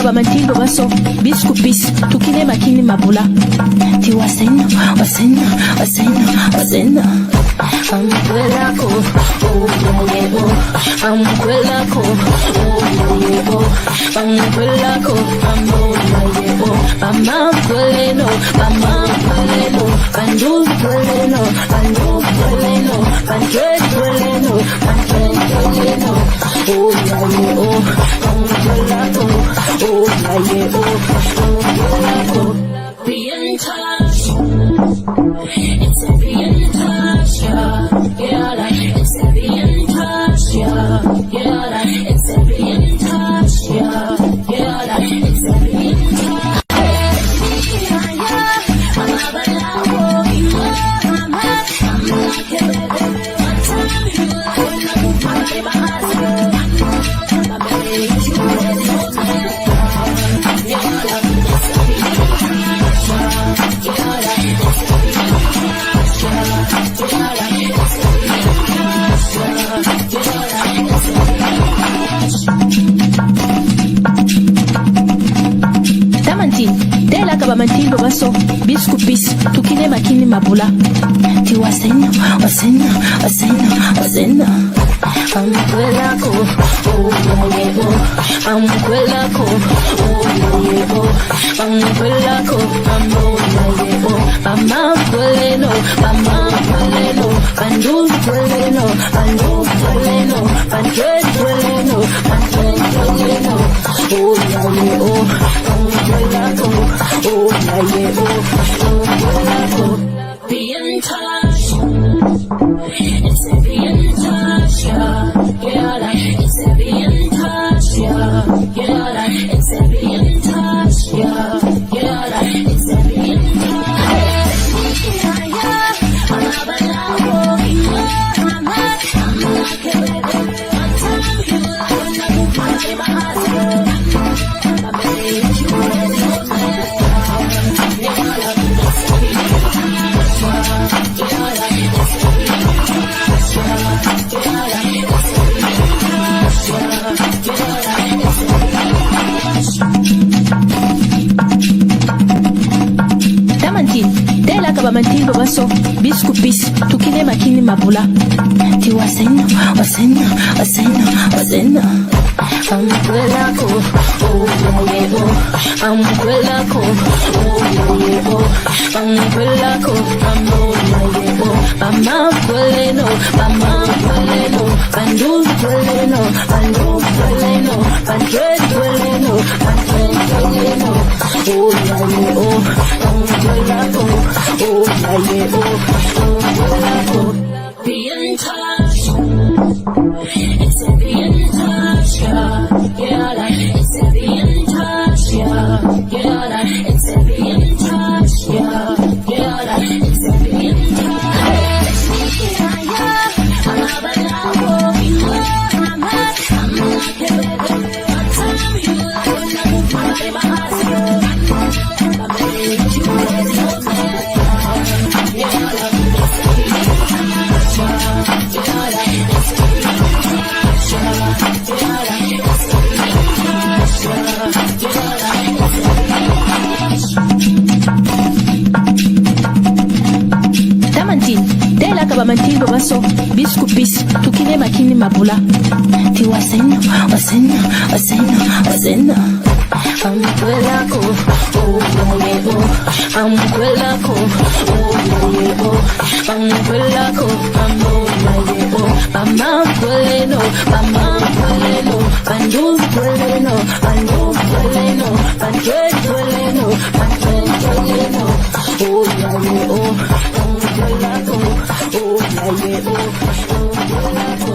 kaba mantingo baso bisku bis tukine makini mabula ti wasena amkwelako oyebo amkwelako oyebo amkwelako amoyebo amakweleno andufweleno andredweleno oyebo amkwelako oyebo amkwelako. Be in touch. It's a be in touch, yeah, like it's a be in touch, yeah, like it's a be in touch, yeah, like it's a be in touch. Dela kaba mantingo baso bisku bis tukine makini mabula ti wasena amkwelako oyebo amkwelako oyebo amkwelako amoyebo amakweleno andufweleno andredweleno oyebo amkwelako oyebo amkwelako. Be in touch. It's a be in touch, yeah, like it's a be in touch, yeah, like it's a be in touch, yeah, like it's a be in Dela kaba mantingo baso bisku bis tukine makini mabula ti wasena amkwelako oyebo amkwelako oyebo amkwelako amoyebo amakweleno andufweleno andredweleno oyebo amkwelako oyebo amkwelako. Be in touch. It's a be in touch, yeah, like it's a be in touch, yeah, like it's a be in touch, yeah, like it's a be in Dela kaba mantingo baso bisku bis tukine makini mabula ti wasena amkwelako oyebo amkwelako oyebo amkwelako amoyebo amakweleno andufweleno andredweleno oyebo amkwelako oyebo amkwelako.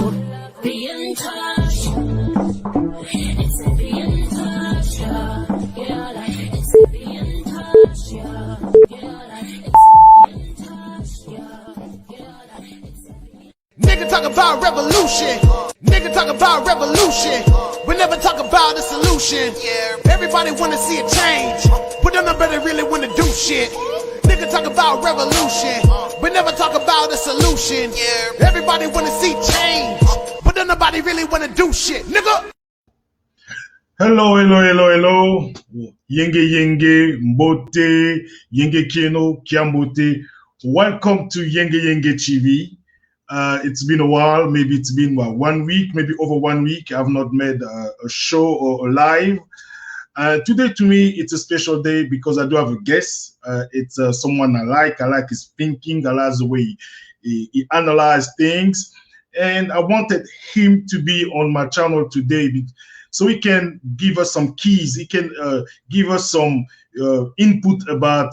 Be in touch. It's a be in touch, yeah, like it's a be in touch, yeah, like it's a be in touch, yeah, like it's a be in. Nigga talk about revolution. Nigga talk about revolution. We never talk about a solution. Everybody wanna see a change, but don't nobody really wanna do shit. Nigga talk about revolution, but never talk about a solution. Everybody wanna see change, but don't nobody really wanna do shit, nigga. Hello, hello, hello, hello. Yenge Yenge, Mbote, Yenge Keno, Kiambote. Welcome to Yenge Yenge TV. It's been a while, maybe it's been 1 week, maybe over 1 week. I've not made a show or a live. Today to me, it's a special day because I do have a guest. It's someone I like his thinking, I like the way he analyzes things. And I wanted him to be on my channel today so he can give us some keys. He can give us some input about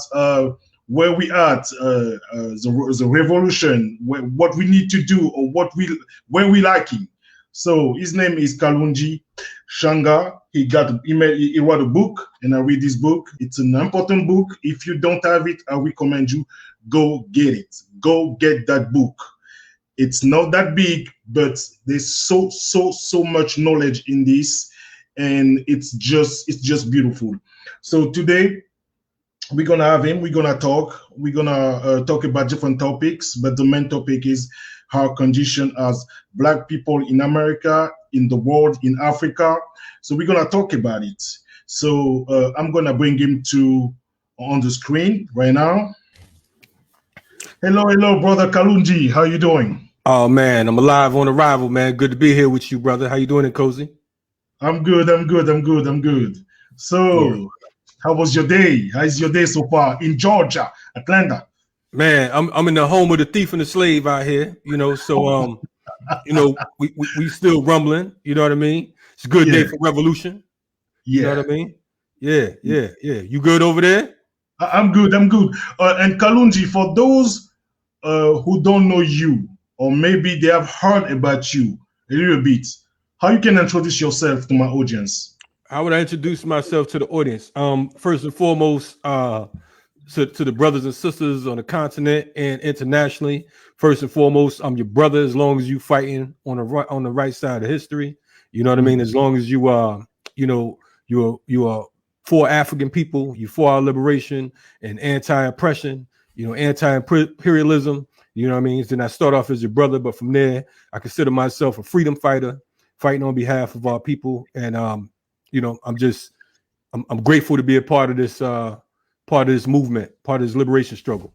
where we at, the revolution, what we need to do, or where we lacking. So his name is Kalonji Changa. He wrote a book, and I read this book. It's an important book. If you don't have it, I recommend you go get it. Go get that book. It's not that big, but there's so much knowledge in this, and it's just beautiful. So today we're gonna have him. We're gonna talk. We're gonna talk about different topics, but the main topic is our condition as Black people in America, in the world, in Africa. So we're gonna talk about it. So I'm gonna bring him on the screen right now. Hello, brother Kalonji. How you doing? Oh man, I'm alive on arrival, man. Good to be here with you, brother. How you doing, NKOZI? I'm good. So, yeah. How was your day? How's your day so far in Georgia, Atlanta? Man, I'm in the home of the thief and the slave out here, you know. So we still rumbling, you know what I mean? It's a good day for revolution. You know what I mean? Yeah. You good over there? I'm good. And Kalonji, for those who don't know you, or maybe they have heard about you a little bit, how you can introduce yourself to my audience? How would I introduce myself to the audience? First and foremost, to the brothers and sisters on the continent and internationally. First and foremost, I'm your brother as long as you fighting on the right side of history. You know what I mean? As long as you are, you are for African people, you for our liberation and anti-oppression, anti-imperialism. You know what I mean? Then I start off as your brother, but from there, I consider myself a freedom fighter, fighting on behalf of our people. And I'm grateful to be a part of this movement, part of this liberation struggle.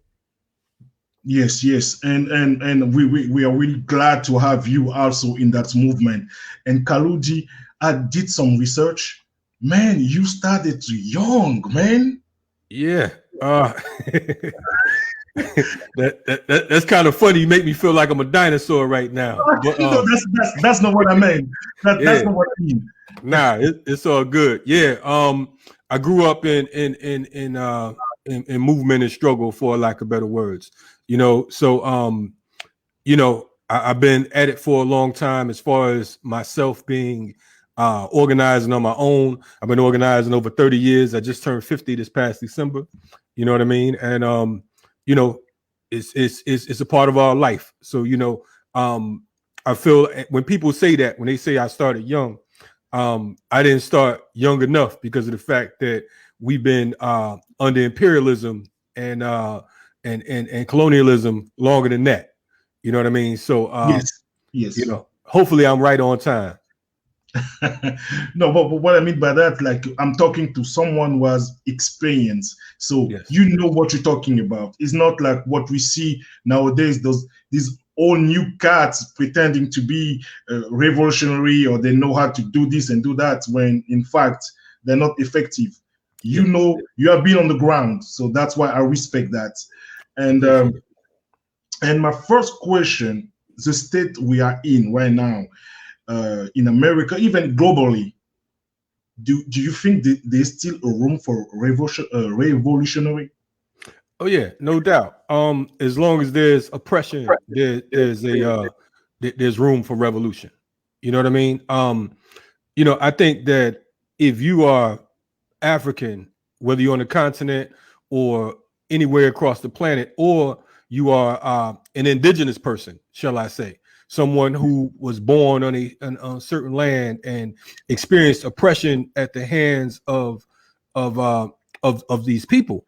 Yes, and we are really glad to have you also in that movement. And Kalonji, I did some research. Man, you started young, man. Yeah. That's kind of funny. You make me feel like I'm a dinosaur right now. But, that's not what I meant. That's not what I mean. Nah, it's all good. Yeah. I grew up in movement and struggle, for lack of better words. So I've been at it for a long time as far as myself being organizing on my own. I've been organizing over 30 years. I just turned 50 this past December. You know what I mean? And it's a part of our life. So I feel when people say that, when they say I started young, I didn't start young enough because of the fact that we've been under imperialism and colonialism longer than that. You know what I mean? So yes. Hopefully I'm right on time. No, but what I mean by that, like, I'm talking to someone who has experience, so you know what you're talking about. It's not like what we see nowadays, these all new cats pretending to be revolutionary, or they know how to do this and do that, when in fact they're not effective. You know, you have been on the ground, so that's why I respect that. And my first question, the state we are in right now, in America, even globally, do you think there's still a room for revolutionary? Oh yeah, no doubt. As long as there's oppression, there's room for revolution. You know what I mean? I think that if you are African, whether you're on the continent or anywhere across the planet, or you are an indigenous person, shall I say, someone who was born on a certain land and experienced oppression at the hands of these people,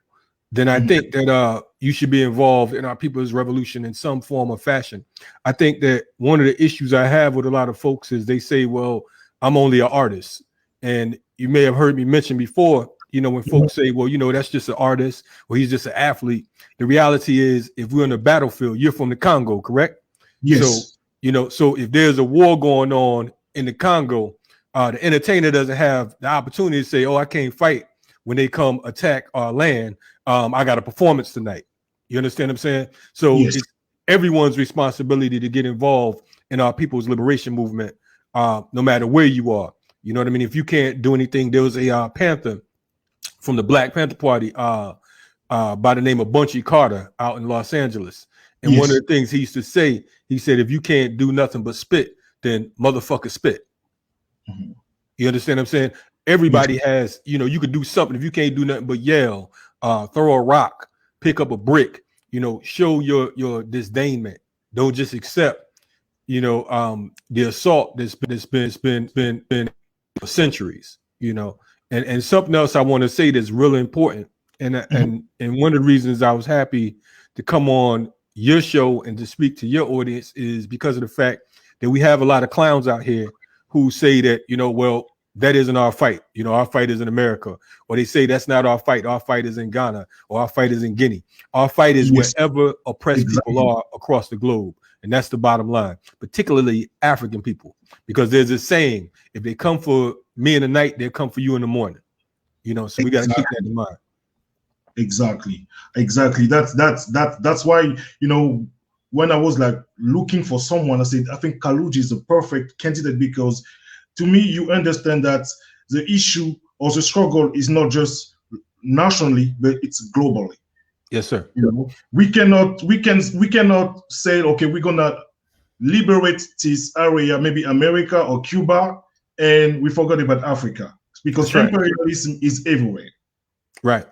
then I think that you should be involved in our people's revolution in some form or fashion. I think that one of the issues I have with a lot of folks is they say, well, I'm only an artist. And you may have heard me mention before, you know, when folks say, well, you know, that's just an artist or he's just an athlete. The reality is, if we're on the battlefield, you're from the Congo, correct? Yes. So, you know, so if there's a war going on in the Congo, the entertainer doesn't have the opportunity to say, oh, I can't fight when they come attack our land. I got a performance tonight. You understand what I'm saying? So Yes. it's everyone's responsibility to get involved in our people's liberation movement, no matter where you are. You know what I mean? If you can't do anything, there was a Panther from the Black Panther Party by the name of Bunchy Carter out in Los Angeles. And Yes. one of the things he used to say, he said, if you can't do nothing but spit, then motherfucker spit. Mm-hmm. You understand what I'm saying? Everybody has, you know, you could do something. If you can't do nothing but yell, throw a rock, pick up a brick, you know, show your disdainment. Don't just accept, you know, the assault that's been for centuries, you know. And something else I want to say that's really important. And one of the reasons I was happy to come on your show and to speak to your audience is because of the fact that we have a lot of clowns out here who say that, you know, well, that isn't our fight. You know, our fight is in America. Or they say that's not our fight. Our fight is in Ghana, or our fight is in Guinea. Our fight is wherever oppressed people are across the globe. And that's the bottom line, particularly African people, because there's a saying, if they come for me in the night, they'll come for you in the morning. You know, so we got to keep that in mind. Exactly. That's why, you know, when I was like looking for someone, I said, I think Kalonji is the perfect candidate, because to me, you understand that the issue or the struggle is not just nationally, but it's globally. Yes, sir. You know, we cannot say, okay, we're gonna liberate this area, maybe America or Cuba, and we forgot about Africa, because imperialism is everywhere. Right.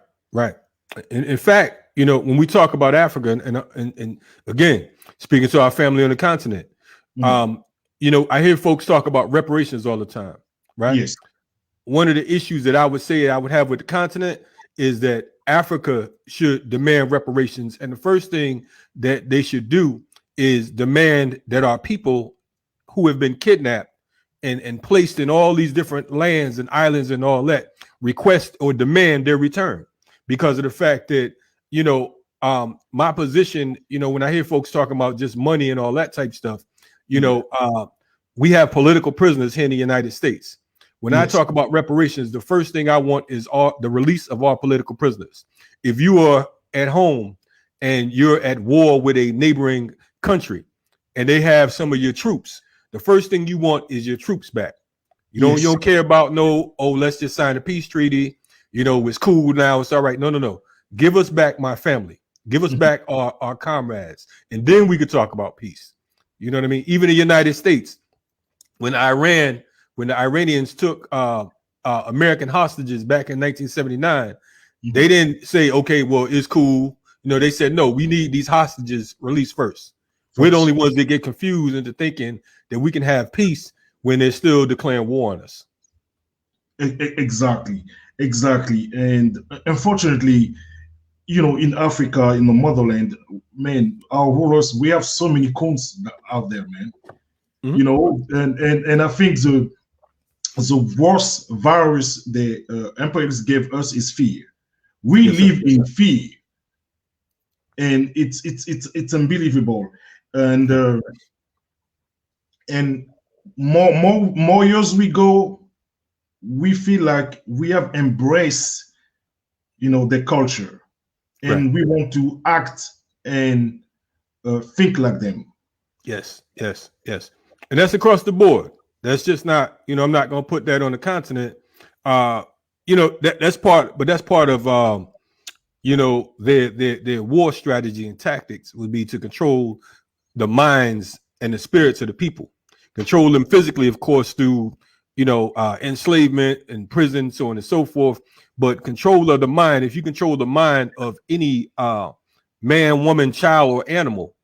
In fact, you know, when we talk about Africa, and again, speaking to our family on the continent, you know, I hear folks talk about reparations all the time, right? Yes. One of the issues that I would say I would have with the continent is that Africa should demand reparations. And the first thing that they should do is demand that our people who have been kidnapped and placed in all these different lands and islands and all that request or demand their return, because of the fact that, you know, my position, you know, when I hear folks talking about just money and all that type stuff, you know, we have political prisoners here in the United States. When I talk about reparations, the first thing I want is the release of our political prisoners. If you are at home and you're at war with a neighboring country and they have some of your troops, the first thing you want is your troops back. You don't care about let's just sign a peace treaty. You know, it's cool now. It's all right. No. Give us back my family. Give us back our comrades. And then we could talk about peace. You know what I mean? Even the United States, when the Iranians took American hostages back in 1979, they didn't say, okay, well, it's cool. You know, they said, no, we need these hostages released first. We're the only ones that get confused into thinking that we can have peace when they're still declaring war on us. Exactly. And unfortunately, you know, in Africa, in the motherland, man, our rulers, we have so many cons out there, man. You know, and I think the worst virus the empires gave us is fear. We live in fear, and it's unbelievable. And more years we go, we feel like we have embraced, you know, the culture, and we want to act and think like them. Yes. And that's across the board. That's just not, you know, I'm not going to put that on the continent. You know, that's part of, you know, their war strategy and tactics would be to control the minds and the spirits of the people, control them physically, of course, through, you know, enslavement and prison, so on and so forth. But control of the mind, if you control the mind of any man, woman, child, or animal,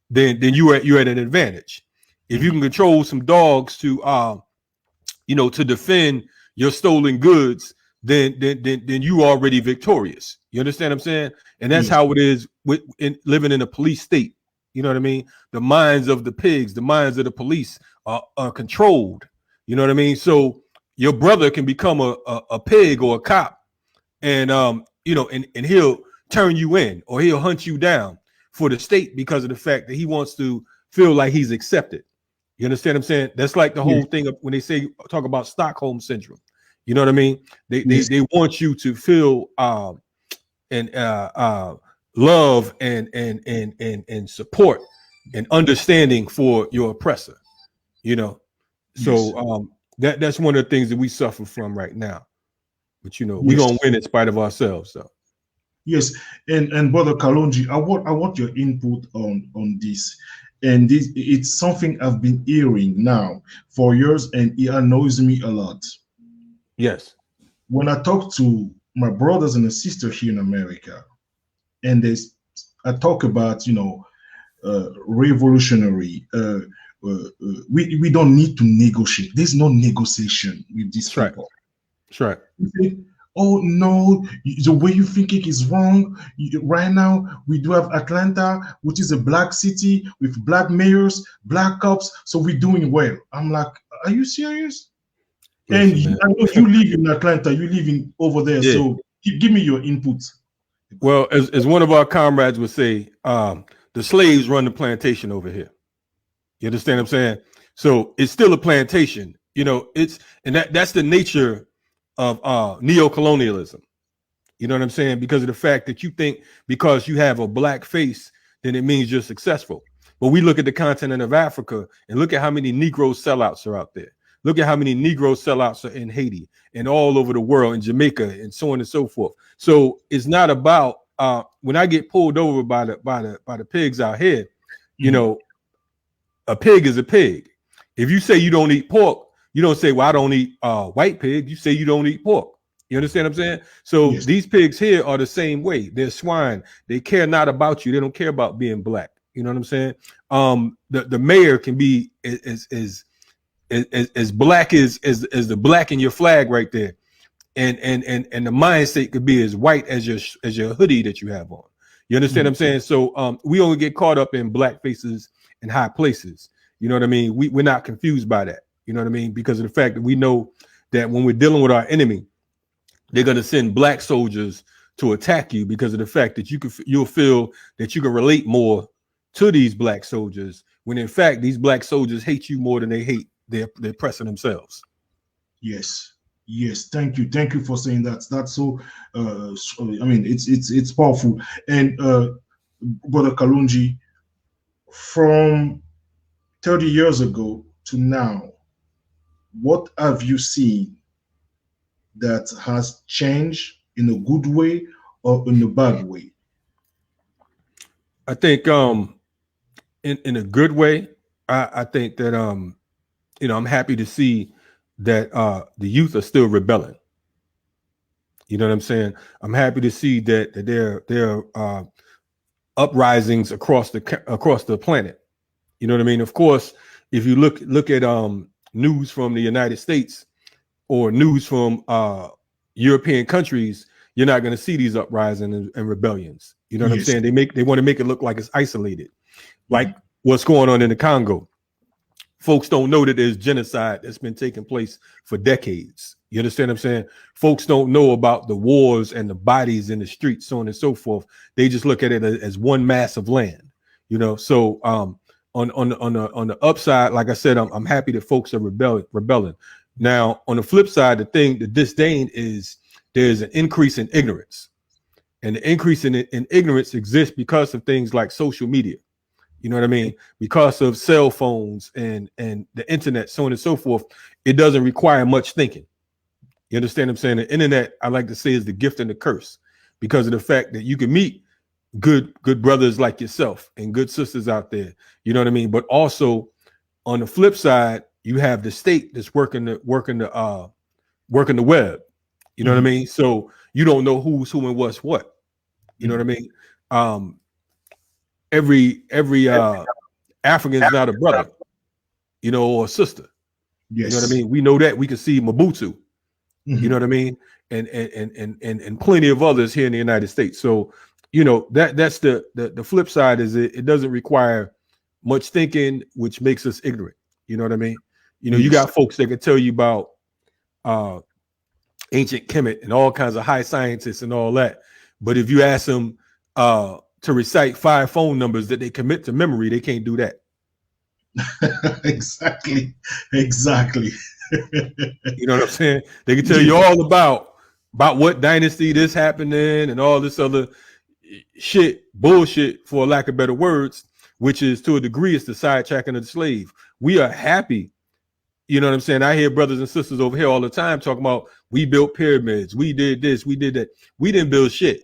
then you're at an advantage. If you can control some dogs to you know, to defend your stolen goods, then you already victorious. You understand what I'm saying? And that's how it is in living in a police state. You know what I mean? The minds of the pigs, the minds of the police are controlled. You know what I mean? So your brother can become a pig or a cop, and you know, and he'll turn you in or he'll hunt you down for the state because of the fact that he wants to feel like he's accepted. You understand what I'm saying? That's like the whole thing of when they talk about Stockholm syndrome. You know what I mean? They want you to feel love and support and understanding for your oppressor. You know, so that's one of the things that we suffer from right now. But you know, we're gonna win in spite of ourselves, though. Yes, and Brother Kalonji, I want your input on this. And this, it's something I've been hearing now for years, and it annoys me a lot. Yes. When I talk to my brothers and sisters here in America, and I talk about, you know, revolutionary, we don't need to negotiate. There's no negotiation with these people. That's right. Oh no, the way you thinking is wrong. Right now, we do have Atlanta, which is a black city with black mayors, black cops, so we're doing well. I'm like, are you serious? Listen, and I know you live in Atlanta, you live in over there, so give me your input. Well, as one of our comrades would say, the slaves run the plantation over here. You understand what I'm saying? So it's still a plantation. You know, that's the nature of neo-colonialism. You know what I'm saying? Because of the fact that you think because you have a black face, then it means you're successful. But we look at the continent of Africa and look at how many Negro sellouts are out there. Look at how many Negro sellouts are in Haiti and all over the world, in Jamaica and so on and so forth. So it's not about when I get pulled over by the pigs out here, you know, a pig is a pig. If you say you don't eat pork, you don't say, well, I don't eat white pig. You say you don't eat pork. You understand what I'm saying? So these pigs here are the same way. They're swine. They care not about you. They don't care about being black. You know what I'm saying? The mayor can be as black as the black in your flag right there, and the mindset could be as white as your hoodie that you have on. You understand what I'm saying? So we only get caught up in black faces and high places. You know what I mean? We're not confused by that. You know what I mean? Because of the fact that we know that when we're dealing with our enemy, they're going to send black soldiers to attack you because of the fact that you'll feel that you can relate more to these black soldiers when in fact these black soldiers hate you more than they hate their oppressor themselves. Yes. Thank you for saying that. That's so. I mean, it's powerful. And Brother Kalonji, from 30 years ago to now, what have you seen that has changed in a good way or in a bad way? I think in a good way. I think that you know, I'm happy to see that the youth are still rebelling. You know what I'm saying? I'm happy to see that there are uprisings across the planet. You know what I mean? Of course, if you look at news from the United States or news from European countries, you're not going to see these uprisings and rebellions. You know what I'm saying? They want to make it look like it's isolated, like what's going on in the Congo. Folks don't know that there's genocide that's been taking place for decades. You understand what I'm saying? Folks don't know about the wars and the bodies in the streets, so on and so forth. They just look at it as one mass of land. You know, so on the upside, like I said, I'm happy that folks are rebelling. Now, on the flip side, the disdain is there's an increase in ignorance, and the increase in ignorance exists because of things like social media. You know what I mean? Because of cell phones and the internet, so on and so forth, it doesn't require much thinking. You understand what I'm saying? The internet, I like to say, is the gift and the curse because of the fact that you can meet good brothers like yourself and good sisters out there. You know what I mean? But also on the flip side, you have the state that's working the web. You know what I mean? So you don't know who's who and what's what. You know what I mean? Every African is not a brother, you know, or a sister. You know what I mean? We know that. We can see Mobutu, you know what I mean, and plenty of others here in the United States. So, you know, that's the flip side is it doesn't require much thinking, which makes us ignorant. You know what I mean? You know, you got folks that can tell you about ancient Kemet and all kinds of high scientists and all that. But if you ask them to recite 5 phone numbers that they commit to memory, they can't do that. Exactly. You know what I'm saying? They can tell you all about what dynasty this happened in and all this other bullshit, for lack of better words, which is to a degree it's the sidetracking of the slave. We are happy. You know what I'm saying? I hear brothers and sisters over here all the time talking about, we built pyramids, we did this, we did that. We didn't build shit.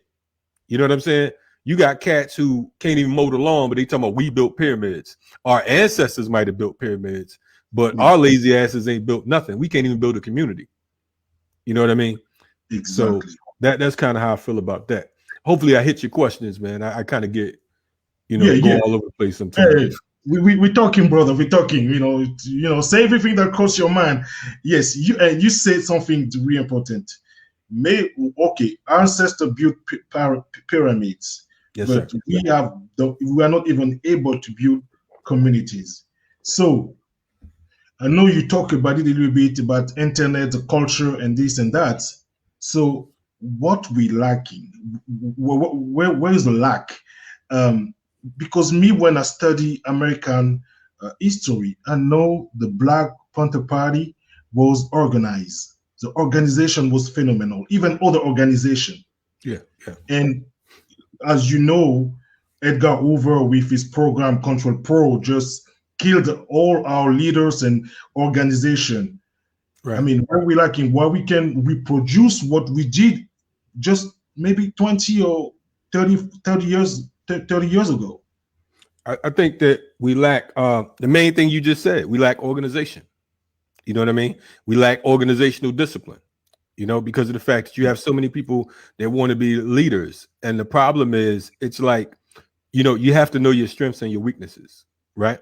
You know what I'm saying? You got cats who can't even mow the lawn, but they talking about, we built pyramids. Our ancestors might have built pyramids, but our lazy asses ain't built nothing. We can't even build a community. You know what I mean? Exactly. So that's kind of how I feel about that. Hopefully I hit your questions, man. I kind of get, go all over the place sometimes. Hey, we're talking, brother. We're talking. Say everything that crosses your mind. Yes, you said something really important. Ancestors built pyramids. Yes, but sir. we are not even able to build communities. So I know you talk about it a little bit about internet, the culture, and this and that. So what we lacking? Where is the lack? Because when I study American history, I know the Black Panther Party was organized. The organization was phenomenal. Even other organization. Yeah. And as you know, Edgar Hoover with his program Control Pro just killed all our leaders and organization. Right. I mean, where we lacking? Why we can reproduce what we did just maybe 20 or 30 years ago? I think that we lack the main thing you just said. We lack organization. You know what I mean? We lack organizational discipline. Because of the fact that you have so many people that want to be leaders. And the problem is, it's like, you have to know your strengths and your weaknesses, right?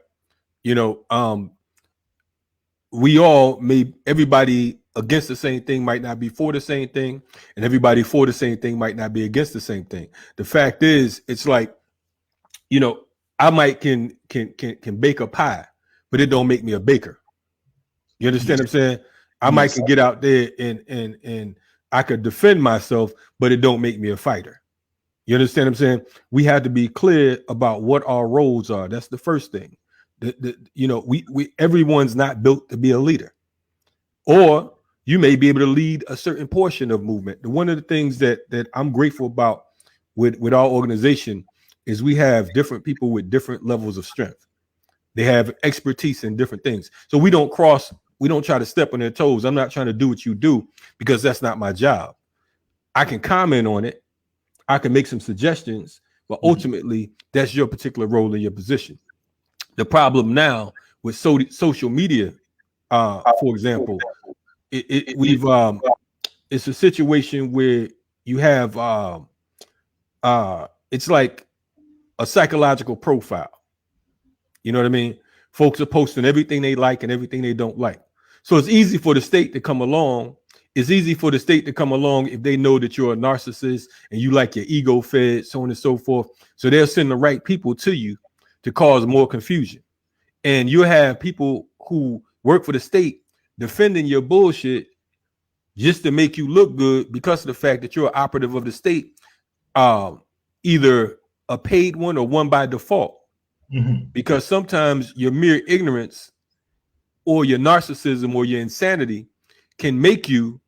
Everybody against the same thing might not be for the same thing, and everybody for the same thing might not be against the same thing. The fact is, it's like, I might can bake a pie, but it don't make me a baker. You understand what I'm saying? I might can get out there and I could defend myself, but it don't make me a fighter. You understand what I'm saying? We have to be clear about what our roles are. That's the first thing. Everyone's not built to be a leader, or you may be able to lead a certain portion of movement. One of the things that I'm grateful about with our organization is we have different people with different levels of strength. They have expertise in different things. So we don't try to step on their toes. I'm not trying to do what you do, because that's not my job. I can comment on it. I can make some suggestions, but ultimately that's your particular role in your position. The problem now with social media, for example, it's a situation where you have it's like a psychological profile. You know what I mean? Folks are posting everything they like and everything they don't like. So it's easy for the state to come along. It's easy for the state to come along if they know that you're a narcissist and you like your ego fed, so on and so forth. So they'll send the right people to you to cause more confusion. And you have people who work for the state defending your bullshit just to make you look good, because of the fact that you're an operative of the state, either a paid one or one by default. Mm-hmm. Because sometimes your mere ignorance or your narcissism or your insanity can make you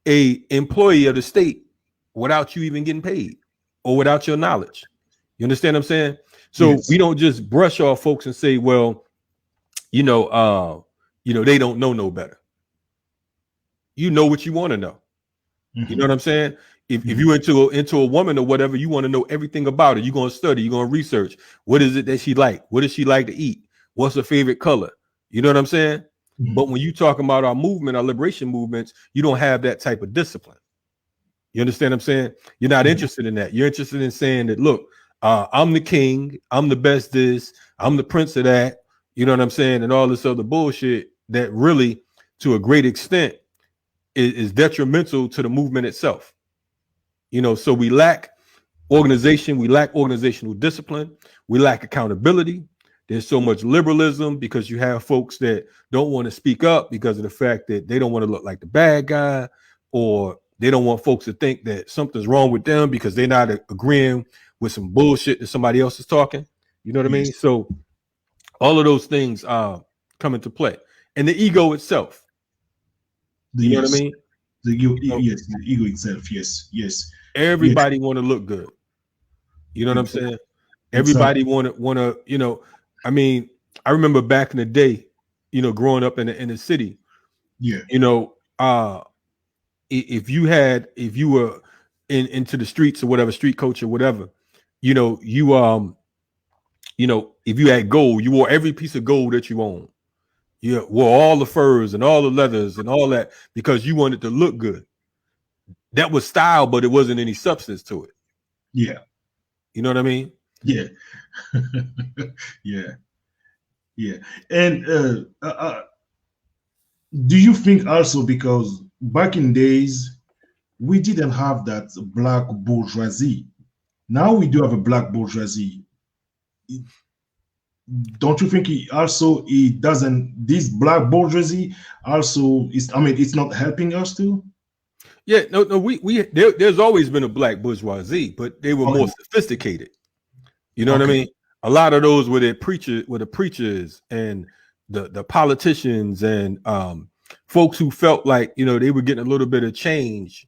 a employee of the state without you even getting paid or without your knowledge. You understand what I'm saying? So yes. We don't just brush off folks and say, well, they don't know no better. You know what you want to know. Mm-hmm. You know what I'm saying? If you into a woman or whatever, you want to know everything about her. You're going to study, you're going to research. What is it that she like? What does she like to eat? What's her favorite color? You know what I'm saying? Mm-hmm. But when you talk about our movement, our liberation movements, you don't have that type of discipline. You understand what I'm saying? You're not interested in that. You're interested in saying that, look, I'm the king, I'm the best this, I'm the prince of that, you know what I'm saying? And all this other bullshit that really, to a great extent, is detrimental to the movement itself. So we lack organization, we lack organizational discipline, we lack accountability. There's so much liberalism because you have folks that don't want to speak up because of the fact that they don't want to look like the bad guy, or they don't want folks to think that something's wrong with them because they're not agreeing with some bullshit that somebody else is talking. You know what I mean? So all of those things come into play. And the ego itself. You know what I mean? The ego, yes, the ego itself, yes. Everybody want to look good. You know what I'm saying? Everybody want to, you know, I mean, I remember back in the day, you know, growing up in the city, you know, if you were into the streets or whatever, street culture, whatever, you know, you know, if you had gold, you wore every piece of gold that you own. You wore all the furs and all the leathers and all that because you wanted to look good. That was style, but it wasn't any substance to it. Yeah. You know what I mean? Yeah. Yeah. And do you think also, because back in days, we didn't have that black bourgeoisie. Now we do have a black bourgeoisie. Don't you think this black bourgeoisie also is, I mean, it's not helping us too? Yeah, no, there's always been a black bourgeoisie, but they were more sophisticated. You know what I mean? A lot of those were the preachers and the politicians and folks who felt like, you know, they were getting a little bit of change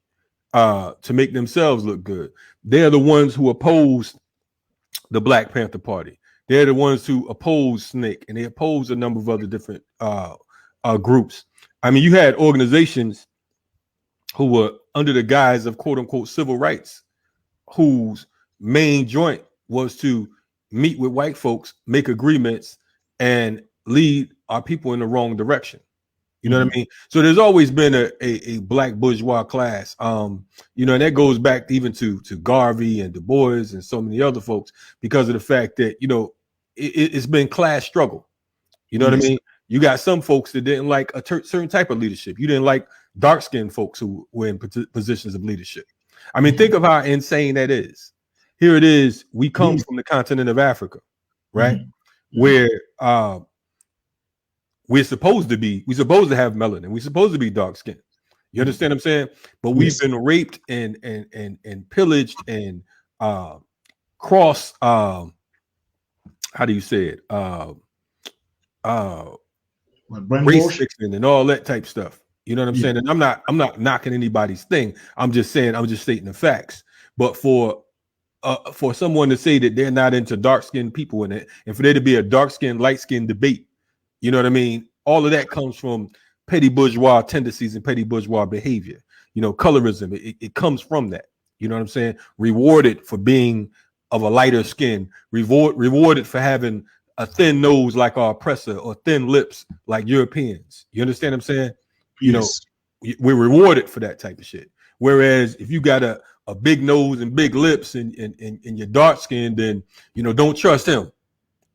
to make themselves look good. They're the ones who opposed the Black Panther Party. They're the ones who opposed SNCC, and they opposed a number of other different groups. I mean, you had organizations who were under the guise of quote unquote civil rights, whose main joint was to meet with white folks, make agreements, and lead our people in the wrong direction. You know what I mean? So there's always been a black bourgeois class, you know, and that goes back even to Garvey and Du Bois and so many other folks, because of the fact that, you know, it's been class struggle. You know what I mean? You got some folks that didn't like a certain type of leadership. You didn't like dark-skinned folks who were in positions of leadership. I mean, think of how insane that is. Here it is. We come from the continent of Africa, right? Where we're supposed to have melanin. We're supposed to be dark-skinned. You understand what I'm saying? But we've been raped and pillaged and cross. How do you say it? Race fixing and all that type stuff. You know what I'm saying? And I'm not knocking anybody's thing. I'm just stating the facts. But for someone to say that they're not into dark-skinned people in it, and for there to be a dark-skinned, light-skinned debate, you know what I mean? All of that comes from petty bourgeois tendencies and petty bourgeois behavior. You know, colorism, it comes from that. You know what I'm saying? Rewarded for being of a lighter skin, rewarded for having a thin nose like our oppressor, or thin lips like Europeans. You understand what I'm saying? You know, we're rewarded for that type of shit. Whereas if you got a big nose and big lips and you're dark skinned, then, you know, don't trust him.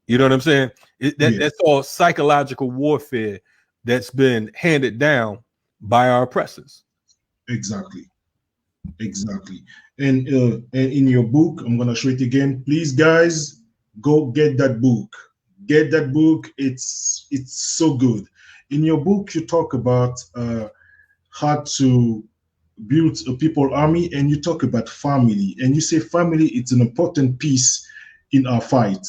You know what I'm saying? That's all psychological warfare that's been handed down by our oppressors. Exactly. And in your book, I'm gonna show it again. Please, guys, go get that book. Get that book. It's so good. In your book, you talk about how to build a people army, and you talk about family, and you say family, it's an important piece in our fight.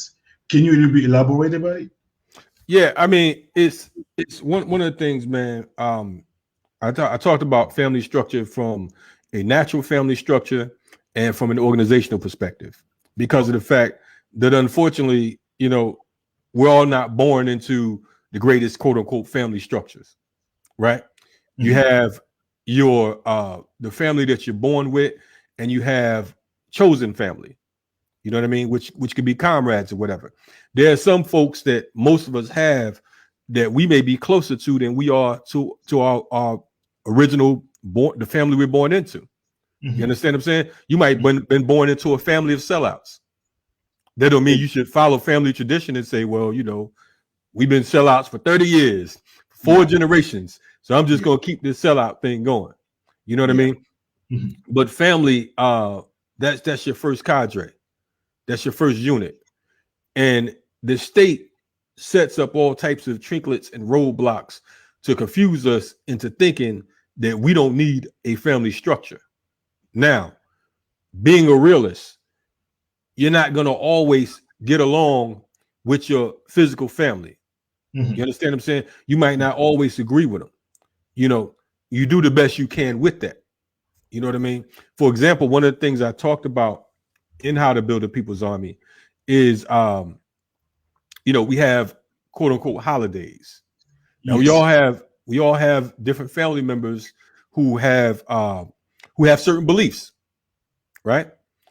Can you a little bit elaborate about it? Yeah, I mean, it's one of the things, man. I talked about family structure from a natural family structure and from an organizational perspective, because of the fact that, unfortunately, you know, we're all not born into the greatest quote unquote family structures, right? You have your the family that you're born with, and you have chosen family. You know what I mean? Which could be comrades or whatever. There are some folks that most of us have that we may be closer to than we are to our original the family we're born into. You understand what I'm saying? You might have been born into a family of sellouts. That don't mean you should follow family tradition and say, well, you know, we've been sellouts for 30 years, 4 generations. So I'm just going to keep this sellout thing going. You know what I mean? But family, that's your first cadre. That's your first unit. And the state sets up all types of trinkets and roadblocks to confuse us into thinking that we don't need a family structure. Now, being a realist, you're not going to always get along with your physical family. You understand what I'm saying? You might not always agree with them. You know, you do the best you can with that. You know what I mean? For example, one of the things I talked about in How to Build a People's Army is, you know, we have quote unquote holidays. Now we all have different family members who have certain beliefs, right?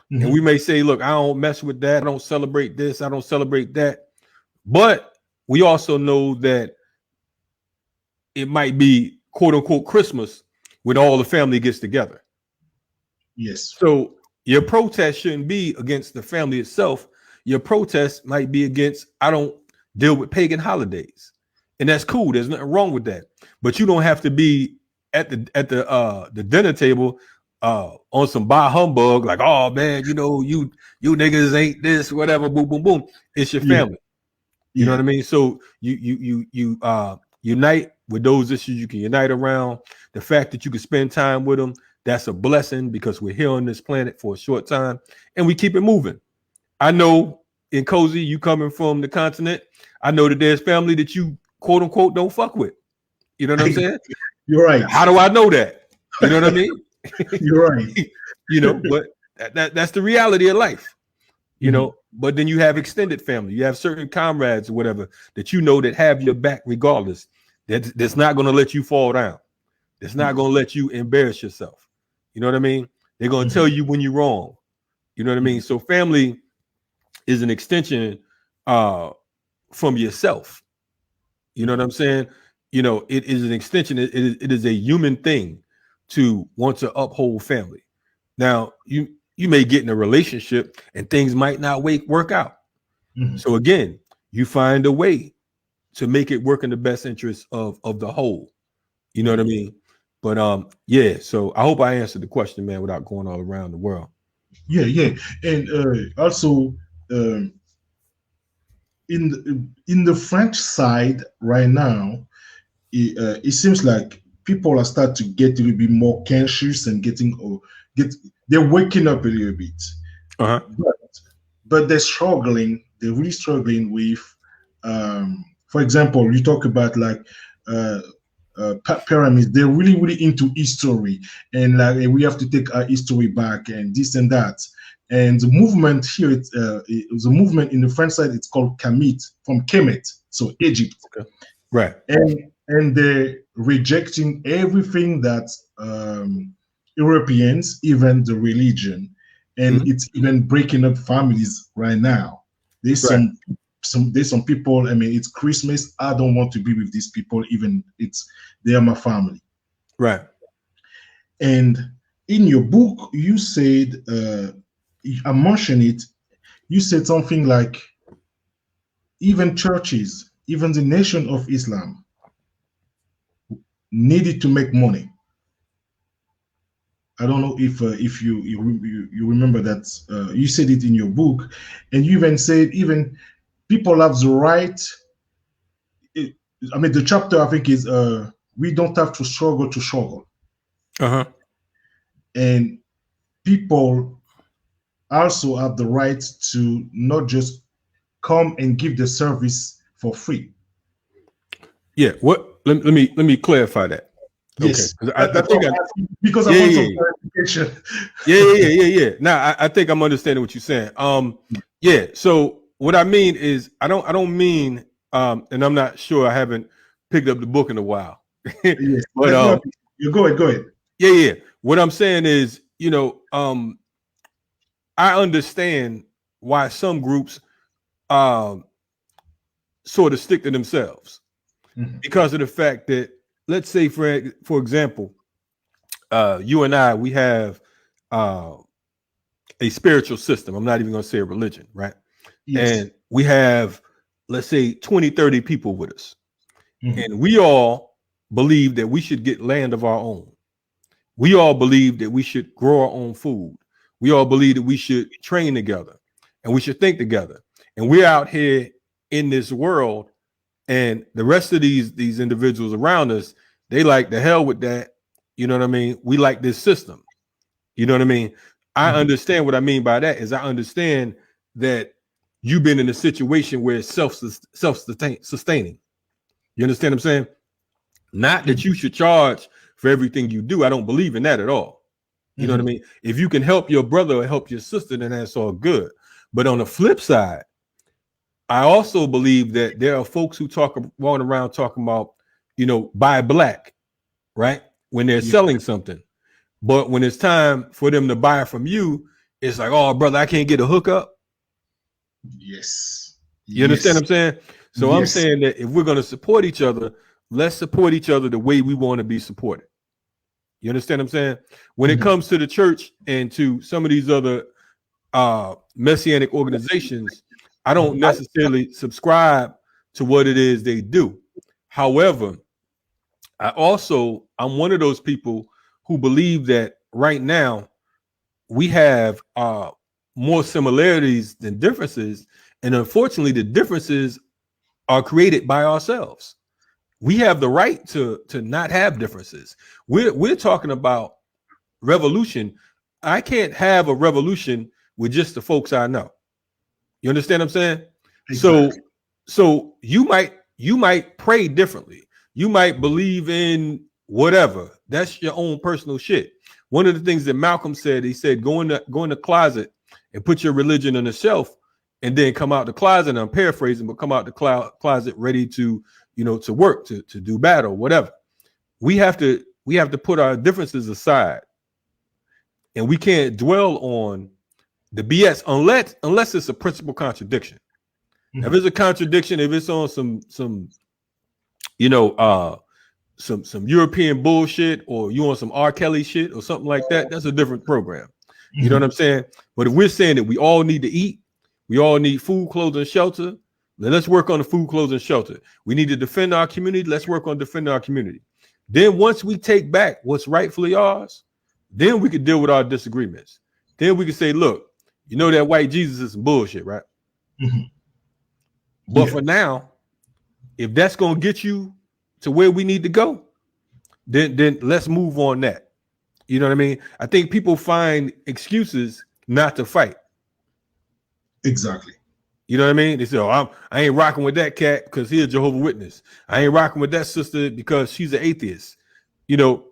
And we may say, look, I don't mess with that. I don't celebrate this. I don't celebrate that. But we also know that it might be quote unquote Christmas when all the family gets together. Yes. So your protest shouldn't be against the family itself. Your protest might be against, I don't deal with pagan holidays. And that's cool. There's nothing wrong with that. But you don't have to be at the dinner table on some bah humbug, like, oh man, you know, you niggas ain't this, whatever, boom, boom, boom. It's your family. You know what I mean? So you unite with those issues you can unite around. The fact that you can spend time with them, that's a blessing, because we're here on this planet for a short time and we keep it moving. I know NKOZI, you coming from the continent, I know that there's family that you quote unquote don't fuck with. You know what I'm saying? You're right. How do I know that? You know what I mean? You're right. You know, but that's the reality of life. You know, but then you have extended family. You have certain comrades or whatever that you know that have your back regardless. That's not going to let you fall down. That's not going to let you embarrass yourself. You know what I mean? They're going to tell you when you're wrong. You know what I mean? So family is an extension from yourself. You know what I'm saying? You know, it is an extension. It is a human thing to want to uphold family. Now, you may get in a relationship and things might not work out. So again, you find a way to make it work in the best interest of the whole. You know what I mean? But yeah, so I hope I answered the question, man, without going all around the world. Yeah. And also in the French side right now, it seems like people are starting to get a little bit more conscious and they're waking up a little bit. But they're struggling. They're really struggling with, for example, you talk about like pyramids. They're really, really into history, and like we have to take our history back and this and that. And the movement here, the movement in the French side, it's called Kemet, from Kemet, so Egypt. Okay. Right. And they're rejecting everything that Europeans, even the religion, and it's even breaking up families right now. There's some people. I mean, it's Christmas. I don't want to be with these people, even they are my family. Right. And in your book, you said, I mentioned it. You said something like, even churches, even the Nation of Islam, needed to make money. I don't know if you remember that. You said it in your book, and you even said even people have the right. I mean, the chapter I think is we don't have to struggle to struggle. And people also have the right to not just come and give the service for free. Yeah. What? Let me clarify that. Yes. Okay. I think because I want some clarification. Yeah. Now I think I'm understanding what you're saying. Yeah. So what I mean is I don't mean and I'm not sure, I haven't picked up the book in a while. Yes. But you go ahead. Yeah. What I'm saying is, you know, I understand why some groups sort of stick to themselves because of the fact that, let's say for example, you and I, we have a spiritual system. I'm not even going to say a religion, right? Yes. And we have, let's say 20, 30 people with us. And we all believe that we should get land of our own. We all believe that we should grow our own food. We all believe that we should train together and we should think together. And we're out here in this world And the rest of these individuals around us, they like the hell with that. You know what I mean? We like this system. You know what I mean? I understand what I mean by that is I understand that you've been in a situation where it's self-sustaining. You understand what I'm saying? Not that you should charge for everything you do. I don't believe in that at all. You know what I mean? If you can help your brother or help your sister, then that's all good. But on the flip side, I also believe that there are folks who walking around talking about, you know, buy black, right? When they're selling something. But when it's time for them to buy from you, it's like, oh, brother, I can't get a hookup. Yes. You understand what I'm saying? So I'm saying that if we're going to support each other, let's support each other the way we want to be supported. You understand what I'm saying? When it comes to the church and to some of these other messianic organizations, I don't necessarily subscribe to what it is they do. However, I'm one of those people who believe that right now we have more similarities than differences. And unfortunately, the differences are created by ourselves. We have the right to not have differences. We're talking about revolution. I can't have a revolution with just the folks I know. You understand what I'm saying? Exactly. So you might pray differently. You might believe in whatever. That's your own personal shit. One of the things that Malcolm said, he said, go in the closet and put your religion on the shelf, and then come out the closet. And I'm paraphrasing, but come out the closet ready to, you know, to work, to do battle, whatever. We have to put our differences aside, and we can't dwell on the BS unless it's a principal contradiction. If it's a contradiction, if it's on some you know, some European bullshit, or you on some R. Kelly shit or something like that, that's a different program. You know what I'm saying? But if we're saying that we all need to eat, we all need food, clothes, and shelter, then let's work on the food, clothes, and shelter. We need to defend our community. Let's work on defending our community. Then once we take back what's rightfully ours, then we could deal with our disagreements. Then we could say, look, you know that white Jesus is some bullshit, right? But for now, if that's going to get you to where we need to go, then let's move on that. You know what I mean? I think people find excuses not to fight. Exactly. You know what I mean? They say, oh, I ain't rocking with that cat because he's a Jehovah's Witness. I ain't rocking with that sister because she's an atheist. You know,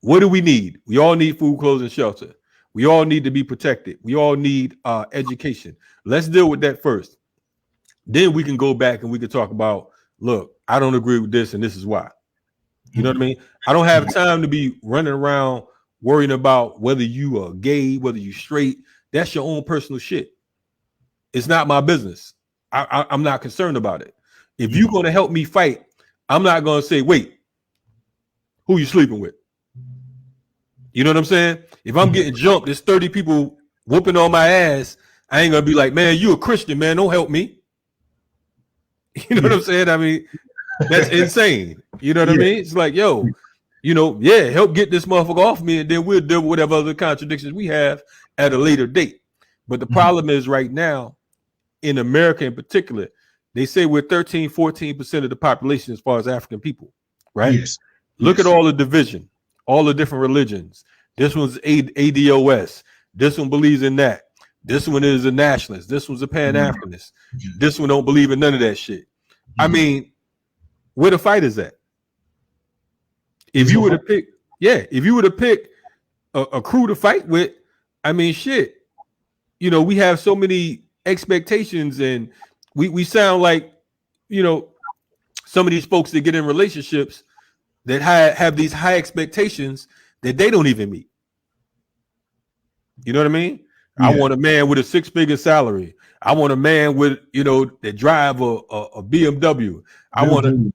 what do we need? We all need food, clothes, and shelter. We all need to be protected. We all need education. Let's deal with that first. Then we can go back and we can talk about, look, I don't agree with this and this is why. You know what I mean? I don't have time to be running around worrying about whether you are gay, whether you straight. That's your own personal shit. It's not my business. I'm not concerned about it. If you're going to help me fight, I'm not going to say, wait, who you sleeping with? You know what I'm saying? If I'm getting jumped, there's 30 people whooping on my ass. I ain't going to be like, man, you a Christian, man. Don't help me. You know what I'm saying? I mean, that's insane. You know what I mean? It's like, yo, you know, help get this motherfucker off me, and then we'll deal with whatever other contradictions we have at a later date. But the problem is right now, in America in particular, they say we're 14% of the population as far as African people, right? Yes. Look at all the division, all the different religions. This one's ADOS. This one believes in that. This one is a nationalist. This one's a Pan-Africanist. This one don't believe in none of that shit. I mean, where the fight is at? If you were to pick, if you were to pick a crew to fight with, I mean, shit. You know, we have so many expectations, and we sound like, you know, some of these folks that get in relationships that have these high expectations that they don't even meet. You know what I mean? Yeah. I want a man with a 6-figure salary. I want a man with, you know, that drive a BMW. I want to,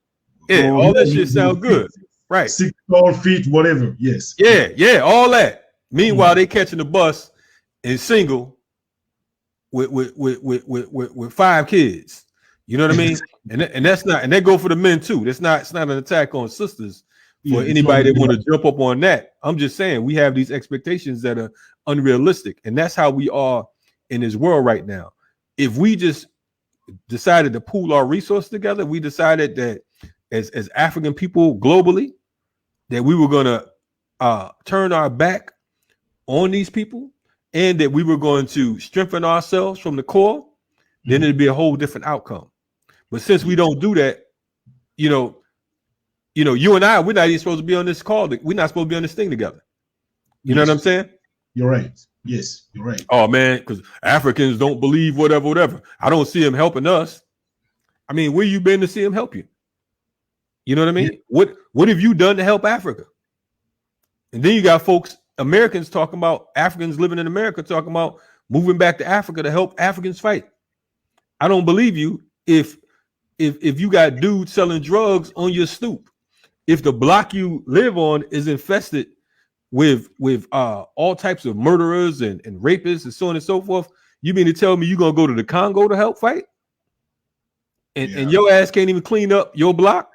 all that shit sounds good. Right. 6 tall feet, whatever. Yes. Yeah, all that. Meanwhile, they catching the bus and single with 5 kids. You know what I mean? And that's not, and they go for the men too. It's not an attack on sisters for anybody that want to jump up on that. I'm just saying we have these expectations that are unrealistic, and that's how we are in this world right now. If we just decided to pool our resources together. We decided that as African people globally, that we were going to turn our back on these people, and that we were going to strengthen ourselves from the core, then it'd be a whole different outcome. But since we don't do that, you and I, we're not even supposed to be on this call. We're not supposed to be on this thing together. You know what I'm saying? You're right. Yes, you're right. Oh man, because Africans don't believe whatever. I don't see him helping us. I mean, where you been to see him help you? You know what I mean? Yeah. What have you done to help Africa? And then you got folks, Americans talking about Africans living in America, talking about moving back to Africa to help Africans fight. I don't believe you if you got dudes selling drugs on your stoop. If the block you live on is infested with all types of murderers and rapists and so on and so forth, you mean to tell me you're gonna go to the Congo to help fight? And your ass can't even clean up your block?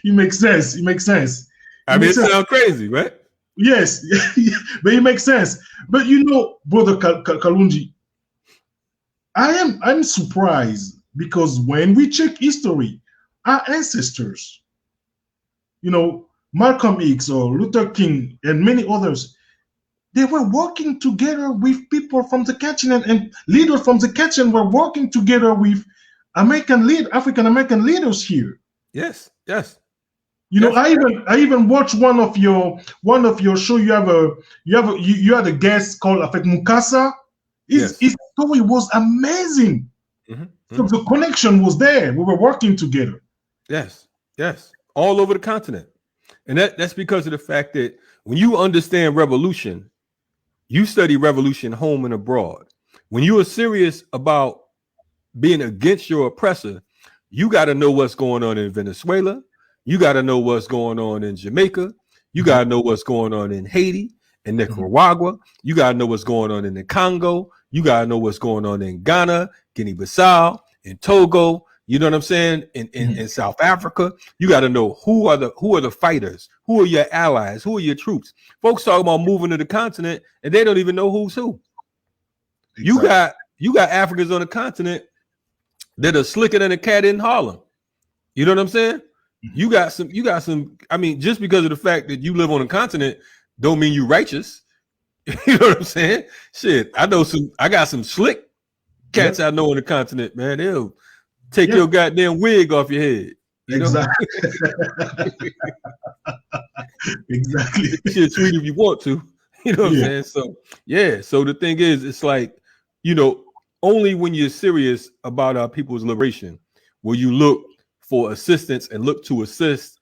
You make sense. I mean, it sounds crazy, right? Yes, but it makes sense. But brother Kalonji, I'm surprised because when we check history, our ancestors, Malcolm X or Luther King and many others, they were working together with people from the kitchen and leaders from the kitchen were working together with African American leaders here. Yes. I even watched one of your show. You had a guest called Afek Mukasa. His story was amazing. So the connection was there. We were working together. Yes, all over the continent, and that's because of the fact that when you understand revolution, you study revolution home and abroad. When you are serious about being against your oppressor, you got to know what's going on in Venezuela. You got to know what's going on in Jamaica. You got to know what's going on in Haiti and Nicaragua. You got to know what's going on in the Congo. You got to know what's going on in Ghana, Guinea-Bissau, in Togo. You know what I'm saying? In South Africa, you got to know who are the fighters, who are your allies, who are your troops. Folks talk about moving to the continent and they don't even know who's who. Exactly. You got Africans on the continent that are slicker than a cat in Harlem. You know what I'm saying? You got some. I mean, just because of the fact that you live on a continent, don't mean you righteous. You know what I'm saying? Shit, I got some slick cats I know on the continent, man. They'll take your goddamn wig off your head. You know? Exactly. Exactly. Shit, sweet if you want to. You know what I'm saying? So So the thing is, it's like, only when you're serious about our people's liberation will you look for assistance and look to assist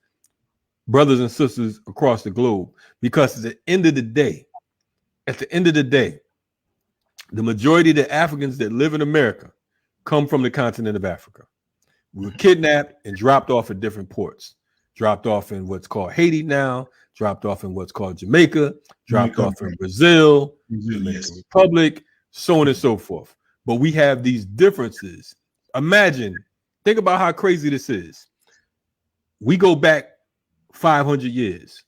brothers and sisters across the globe. Because at the end of the day, the majority of the Africans that live in America come from the continent of Africa. We were kidnapped and dropped off at different ports. Dropped off in what's called Haiti now, dropped off in what's called Jamaica, dropped off in Brazil, Dominican Republic, so on and so forth. But we have these differences. Think about how crazy this is. We go back 500 years,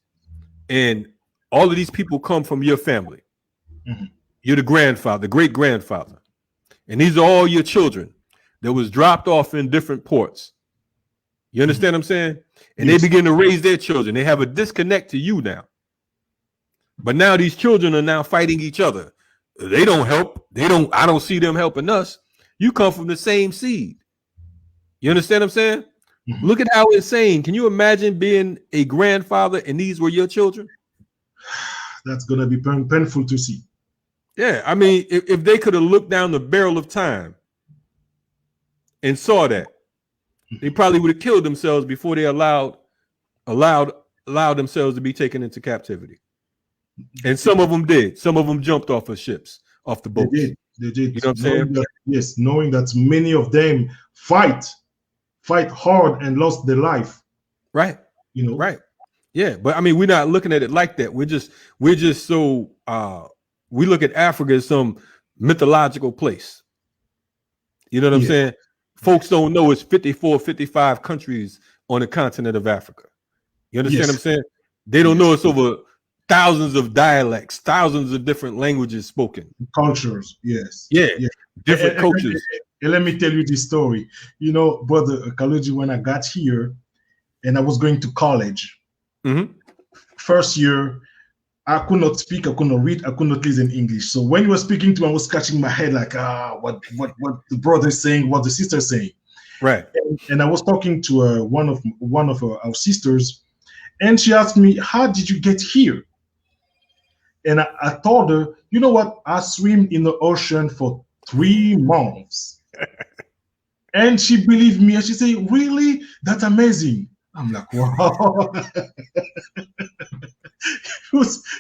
and all of these people come from your family. You're the grandfather, the great grandfather, and these are all your children that was dropped off in different ports. You understand what I'm saying? And they begin to raise their children. They have a disconnect to you now. But now these children are now fighting each other. They don't help. I don't see them helping us. You come from the same seed. You understand what I'm saying? Look at how insane. Can you imagine being a grandfather and these were your children? That's going to be painful to see. Yeah. I mean, if they could have looked down the barrel of time and saw that, they probably would have killed themselves before they allowed themselves to be taken into captivity. And some of them did. Some of them jumped off of ships, off the boats. They did. You know what I'm saying? Knowing that many of them fight hard and lost their life. Right. Right. Yeah. But I mean, we're not looking at it like that. We're just so we look at Africa as some mythological place. You know what I'm saying? Folks don't know it's 54, 55 countries on the continent of Africa. You understand what I'm saying? They don't know it's over thousands of dialects, thousands of different languages spoken. Cultures, yes. Yeah, yeah. different cultures. And let me tell you this story. You know, brother Kalonji, when I got here and I was going to college, first year, I could not speak, I could not read, I could not listen English. So when you were speaking to me, I was scratching my head like, what the brother is saying, what the sister is saying. Right. And I was talking to one of our sisters, and she asked me, how did you get here? And I told her, you know what? I swim in the ocean for 3 months. And she believed me, and she said, really? That's amazing. I'm like, wow.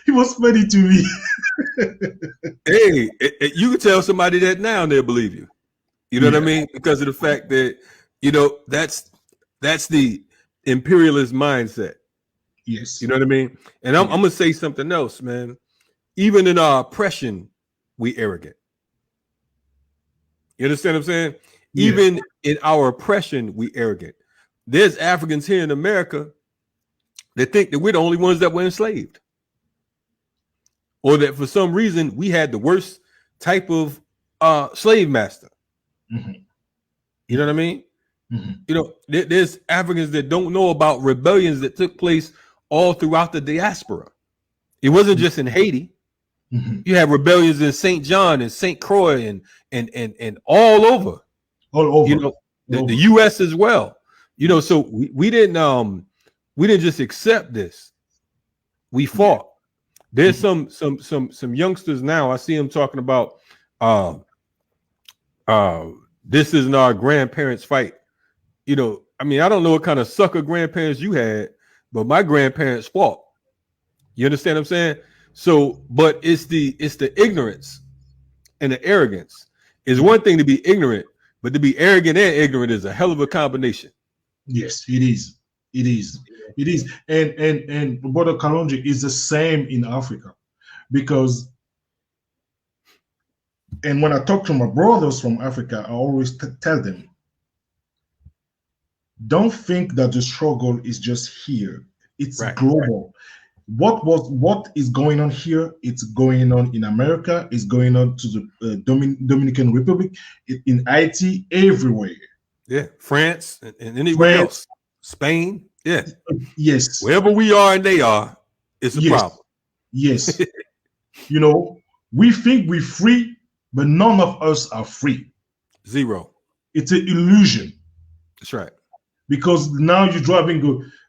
He was funny to me. Hey, you can tell somebody that now and they'll believe you. You know what I mean? Because of the fact that, you know, that's the imperialist mindset. Yes. You know what I mean? And I'm gonna say something else, man. Even in our oppression, we arrogant. You understand what I'm saying? Yeah. Even in our oppression, we arrogant. There's Africans here in America that think that we're the only ones that were enslaved, or that for some reason we had the worst type of slave master. You know what I mean? You know, there's Africans that don't know about rebellions that took place all throughout the diaspora. It wasn't just in Haiti. You have rebellions in St. John and St. Croix and all over. All over. You know, the U.S. as well. You know, so we didn't just accept this. We fought. There's some youngsters now. I see them talking about this isn't our grandparents' fight. You know, I mean, I don't know what kind of sucker grandparents you had, but my grandparents fought. You understand what I'm saying? So, but it's the ignorance and the arrogance. It's one thing to be ignorant, but to be arrogant and ignorant is a hell of a combination. Yes, it is. It is. It is. And Brother Kalonji is the same in Africa, because, and when I talk to my brothers from Africa, I always tell them, don't think that the struggle is just here. It's global. What is going on here? It's going on in America. It's going on to the Dominican Republic, in Haiti, everywhere. Yeah, France and anywhere else, Spain. Yeah, yes. Wherever we are and they are, it's a problem. Yes. You know, we think we're free, but none of us are free. Zero. It's an illusion. That's right. Because now you're driving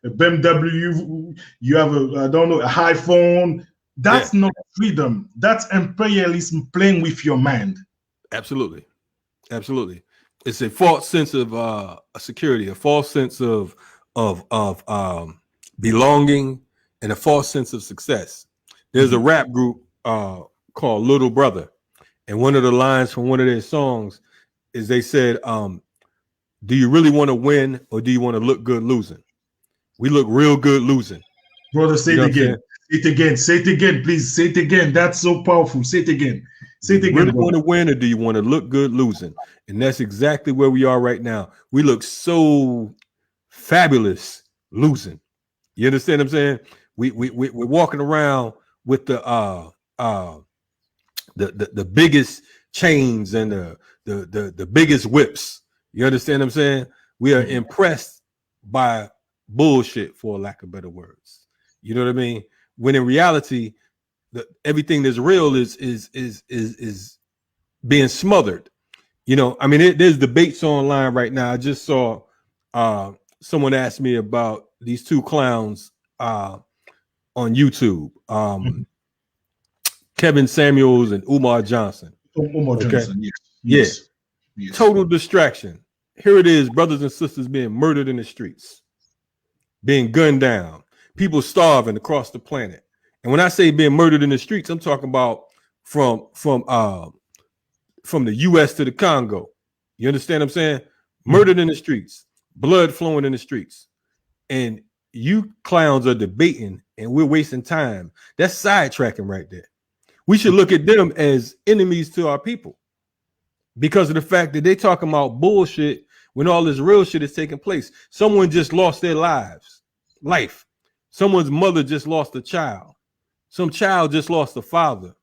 a BMW, you have a iPhone. That's not freedom. That's imperialism playing with your mind. Absolutely. Absolutely. It's a false sense of security, a false sense of belonging, and a false sense of success. There's a rap group called Little Brother, and one of the lines from one of their songs is they said, do you really want to win, or do you want to look good losing? We look real good losing. Brother, say it again. Say it again. Say it again, please. Say it again. That's so powerful. Say it again. Say it again. Do you really want to win, or do you want to look good losing? And that's exactly where we are right now. We look so fabulous losing. You understand what I'm saying? We're walking around with the biggest chains and the biggest whips. You understand what I'm saying? We are impressed by bullshit, for lack of better words. You know what I mean? When in reality, everything that's real is being smothered. You know, I mean, there's debates online right now. I just saw someone asked me about these two clowns on YouTube, Kevin Samuels and Umar Johnson. Johnson, yes. Total distraction. Here it is, brothers and sisters being murdered in the streets, being gunned down, people starving across the planet. And when I say being murdered in the streets, I'm talking about from the US to the Congo. You understand what I'm saying? Murdered in the streets, blood flowing in the streets. And you clowns are debating and we're wasting time. That's sidetracking right there. We should look at them as enemies to our people, because of the fact that they talking about bullshit when all this real shit is taking place. Someone just lost their life. Someone's mother just lost a child. some child just lost a father,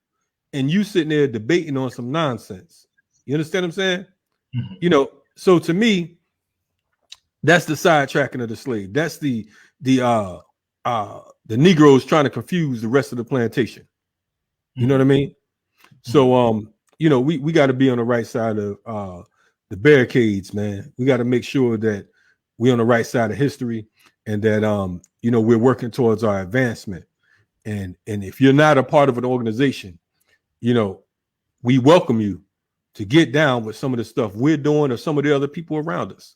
and you sitting there debating on some nonsense. You understand what I'm saying? Mhm. You know, so to me, that's the sidetracking of the slave. That's the Negroes trying to confuse the rest of the plantation. You know what I mean? So you know, we got to be on the right side of the barricades, man. We got to make sure that we're on the right side of history, and that you know, we're working towards our advancement. And if you're not a part of an organization, you know, we welcome you to get down with some of the stuff we're doing or some of the other people around us.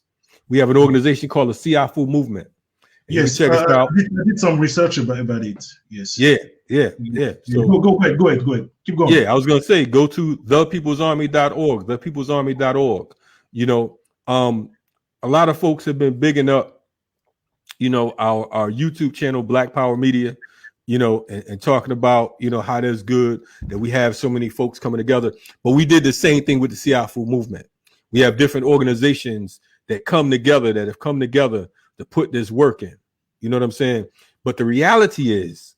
We have an organization called the Siafu Movement. And Yes, you can check us out. I did some research about it. Yes. Yeah. So Go ahead. Keep going. yeah, I was gonna say, go to thepeoplesarmy.org, thepeoplesarmy.org. You know, a lot of folks have been bigging up, you know, our YouTube channel, Black Power Media, you know, and talking about, you know, how that's good that we have so many folks coming together. But we did the same thing with the Siafu movement. We have different organizations that have come together to put this work in. You know what I'm saying? But the reality is,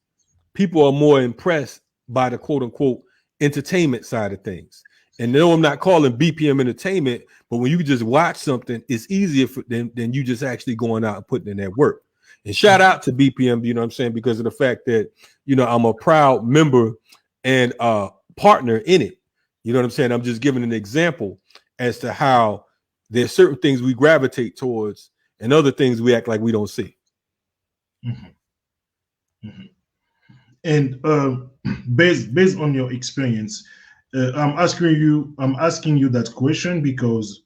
people are more impressed by the quote unquote entertainment side of things. And no, I'm not calling BPM entertainment, but when you just watch something, it's easier than you just actually going out and putting in that work. And shout out to BPM, you know what I'm saying, because of the fact that, you know, I'm a proud member and partner in it. You know what I'm saying? I'm just giving an example as to how there's certain things we gravitate towards and other things we act like we don't see. Mm-hmm. Mm-hmm. And based on your experience, I'm asking you that question because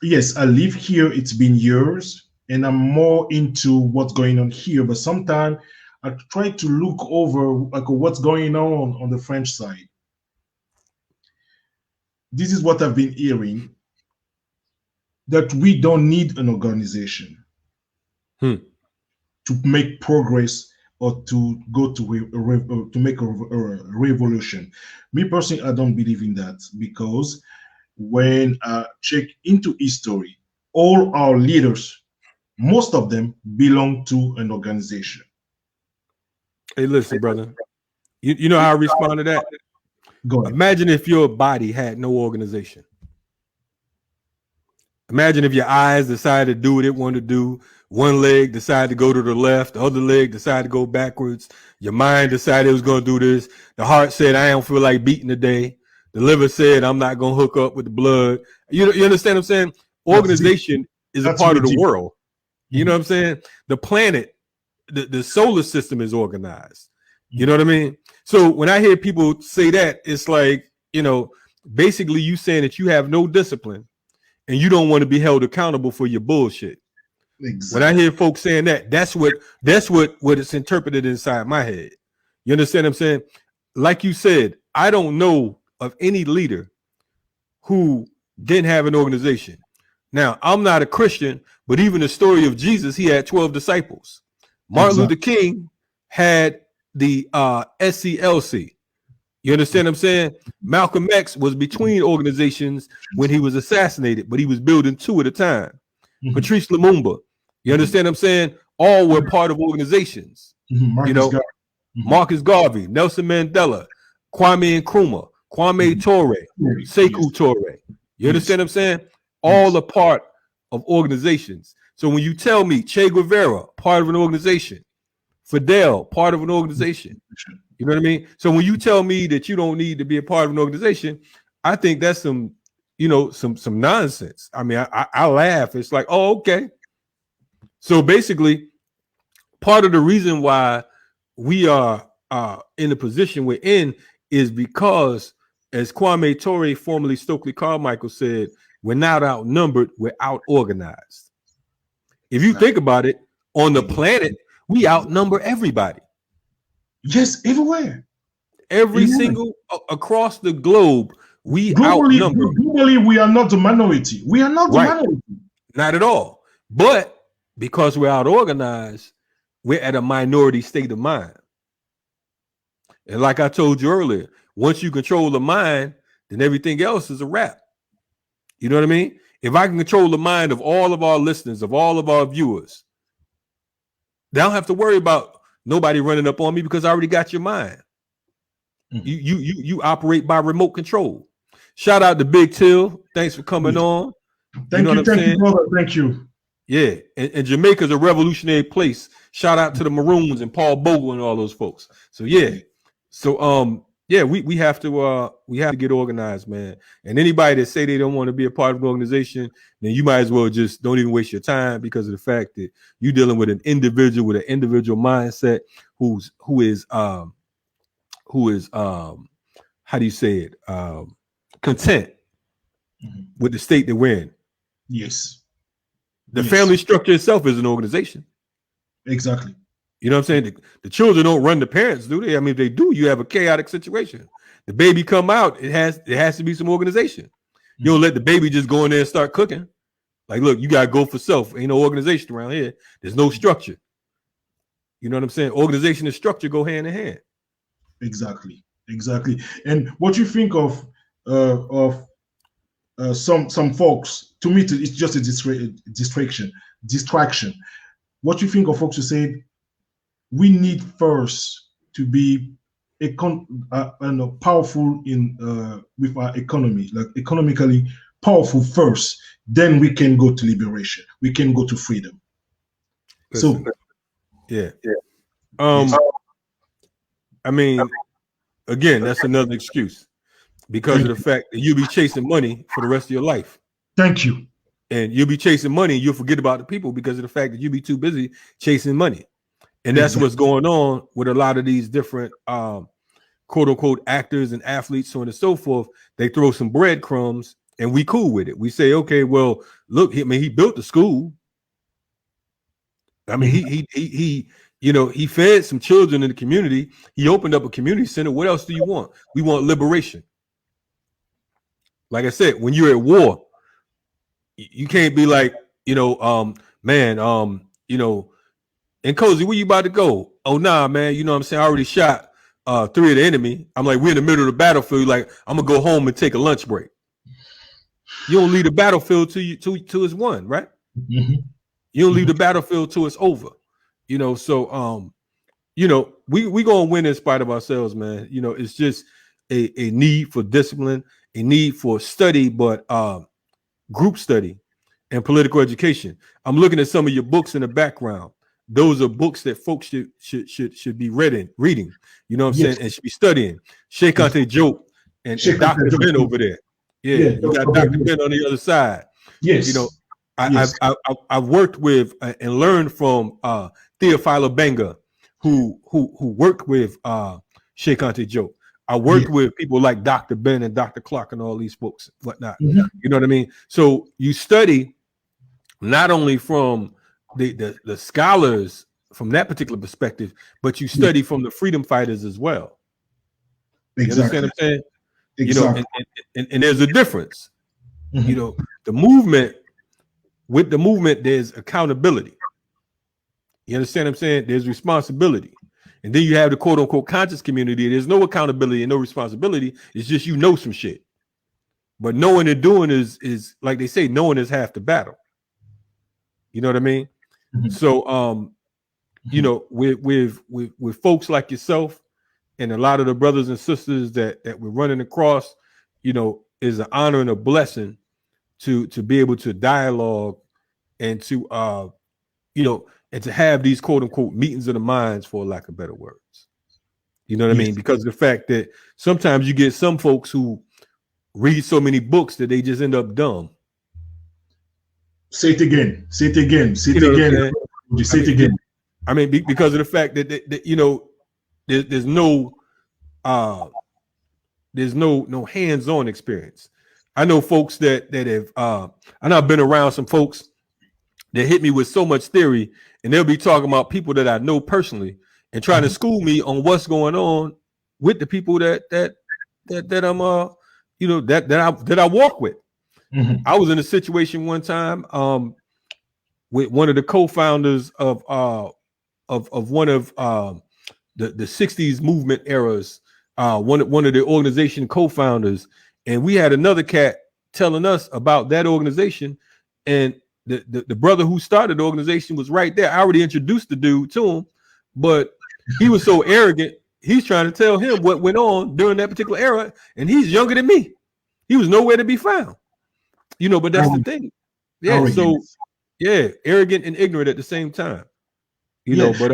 yes, I live here. It's been years, and I'm more into what's going on here. But sometimes I try to look over like what's going on the French side. This is what I've been hearing, that we don't need an organization to make progress or to go to make a revolution. Me personally, I don't believe in that, because when I check into history, all our leaders, most of them belong to an organization. Hey, listen, brother. You know how I respond to that? Go ahead. Imagine if your body had no organization. Imagine if your eyes decided to do what it wanted to do. One leg decided to go to the left. The other leg decided to go backwards. Your mind decided it was going to do this. The heart said, I don't feel like beating today. The liver said, I'm not going to hook up with the blood. You understand what I'm saying? Organization is a part of the world. You know what I'm saying? The planet, the solar system is organized. You know what I mean? So when I hear people say that, it's like, you know, basically you saying that you have no discipline and you don't want to be held accountable for your bullshit. Exactly. When I hear folks saying that, that's what it's interpreted inside my head. You understand what I'm saying? Like you said, I don't know of any leader who didn't have an organization. Now, I'm not a Christian, but even the story of Jesus, he had 12 disciples. Martin Luther King had the SCLC. You understand what I'm saying? Malcolm X was between organizations when he was assassinated, but he was building two at a time. Patrice Lumumba, you understand what I'm saying? All were part of organizations. You know, Marcus Garvey, Nelson Mandela, Kwame Nkrumah, Kwame Ture, Sekou Toure. You understand what I'm saying? All a part of organizations. So when you tell me Che Guevara, part of an organization, Fidel, part of an organization, you know what I mean? So when you tell me that you don't need to be a part of an organization, I think that's some, you know, some nonsense. I mean, I laugh. It's like, oh, okay. So basically, part of the reason why we are in the position we're in is because, as Kwame Ture, formerly Stokely Carmichael, said, we're not outnumbered, we're out organized. If you think about it, on the planet, we outnumber everybody. Yes, everywhere. Every single across the globe, we outnumber. Globally, we are not the minority. We are not the minority. Not at all. But because we're out organized, we're at a minority state of mind. And like I told you earlier, once you control the mind, then everything else is a wrap. You know what I mean? If I can control the mind of all of our listeners, of all of our viewers, they don't have to worry about nobody running up on me because I already got your mind. You operate by remote control. Shout out to Big Till. Thanks for coming on. Thank you, brother. Thank you. Yeah, and Jamaica's a revolutionary place. Shout out to the Maroons and Paul Bogle and all those folks. So yeah, we have to get organized, man. And anybody that say they don't want to be a part of an organization, then you might as well just don't even waste your time, because of the fact that you're dealing with an individual with an individual mindset who is how do you say it, content with the state that we're in. Yes. The family structure itself is an organization. Exactly. You know what I'm saying? The children don't run the parents, do they? I mean, if they do, you have a chaotic situation. The baby come out, it has to be some organization. You don't let the baby just go in there and start cooking. Like, look, you gotta go for self. Ain't no organization around here. There's no structure. You know what I'm saying? Organization and structure go hand in hand. Exactly. And what you think of some folks? To me, it's just a distraction. What you think of folks who say we need first to be powerful in with our economy, like economically powerful first, then we can go to liberation. We can go to freedom. Listen, yeah. I mean, again, that's another excuse, because of the fact that you'll be chasing money for the rest of your life. Thank you. And you'll be chasing money, and you'll forget about the people because of the fact that you'll be too busy chasing money. And that's what's going on with a lot of these different quote unquote actors and athletes, so on and so forth. They throw some breadcrumbs and we cool with it. We say, okay, well, look, he built the school. I mean, he fed some children in the community. He opened up a community center. What else do you want? We want liberation. Like I said, when you're at war, you can't be like, NKOZI, where you about to go? Oh, nah, man. You know what I'm saying? I already shot 3 of the enemy. I'm like, we're in the middle of the battlefield. Like, I'm going to go home and take a lunch break. You don't leave the battlefield till it's won, right? Mm-hmm. You don't leave the battlefield till it's over. We going to win in spite of ourselves, man. It's just a need for discipline, a need for study, but group study and political education. I'm looking at some of your books in the background. Those are books that folks should be reading. You know what I'm saying? And should be studying. Sheikh Ante Joke and Dr. Ben over there. Yeah, you got Dr. Ben on the other side. Yes. I've worked with and learned from Theophilo Benga, who worked with Sheikh Ante Joke. I worked with people like Dr. Ben and Dr. Clark and all these folks, whatnot. Mm-hmm. You know what I mean? So you study not only from the scholars from that particular perspective, but you study from the freedom fighters as well. Exactly. You understand what I'm saying? Exactly. And there's a difference. Mm-hmm. With the movement, there's accountability. You understand what I'm saying? There's responsibility. And then you have the quote unquote conscious community. There's no accountability and no responsibility. It's just some shit. But knowing and doing is like they say, knowing is half the battle. You know what I mean? Mm-hmm. So with folks like yourself and a lot of the brothers and sisters that we're running across, is an honor and a blessing to be able to dialogue and to and to have these quote unquote meetings of the minds, for lack of better words. You know what I mean? Because of the fact that sometimes you get some folks who read so many books that they just end up dumb. Say it again. I mean, because of the fact that there's no hands-on experience. I know folks that have I know I've been around some folks that hit me with so much theory, and they'll be talking about people that I know personally and trying to school me on what's going on with the people that I'm that I walk with. Mm-hmm. I was in a situation one time with one of the co-founders of one of the 60s movement eras, one of the organization co-founders, and we had another cat telling us about that organization, and the brother who started the organization was right there. I already introduced the dude to him, but He was so arrogant. He's trying to tell him what went on during that particular era, and he's younger than me. He was nowhere to be found. You know, but that's the thing. Yeah. Arrogance. So yeah, arrogant and ignorant at the same time. You know, but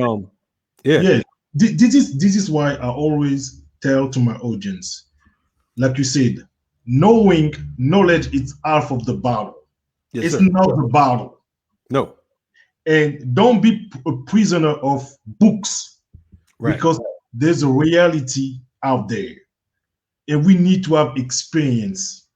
yeah. Yeah. This is why I always tell to my audience, like you said, knowledge is half of the battle. Yes, it's sir. not the battle. No. And don't be a prisoner of books, Right. because there's a reality out there, and we need to have experience.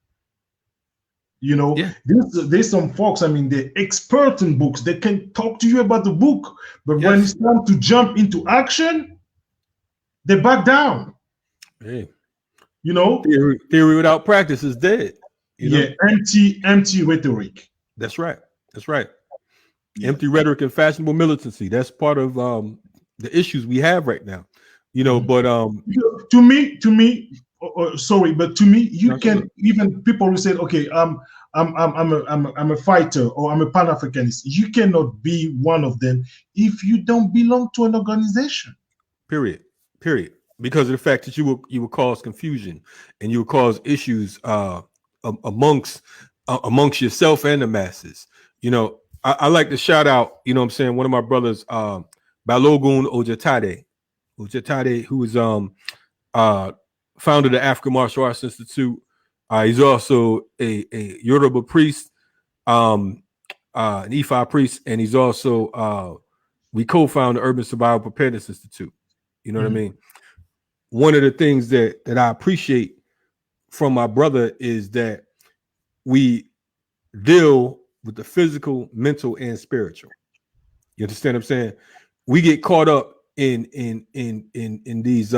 You know, Yeah. there's some folks, I mean, they're expert in books. They can talk to you about the book, but Yes. when it's time to jump into action, they back down. Hey. You know, Theory without practice is dead. You know? empty rhetoric. That's right. That's right. Yeah. Empty rhetoric and fashionable militancy. That's part of the issues we have right now. You know, but to me, sorry, but to me, you can even people who say, okay, I'm a fighter, or I'm a Pan-Africanist. You cannot be one of them if you don't belong to an organization. Period. Because of the fact that you will cause confusion, and you will cause issues amongst yourself and the masses. You know, I like to shout out, you know what I'm saying, one of my brothers, Balogun Ojatade, who is founder of the African Martial Arts Institute. He's also a Yoruba priest, an Ifa priest, and he's also we co-found the Urban Survival Preparedness Institute. You know what I mean? One of the things that I appreciate from my brother is that we deal with the physical, mental, and spiritual. You understand what I'm saying? We get caught up in these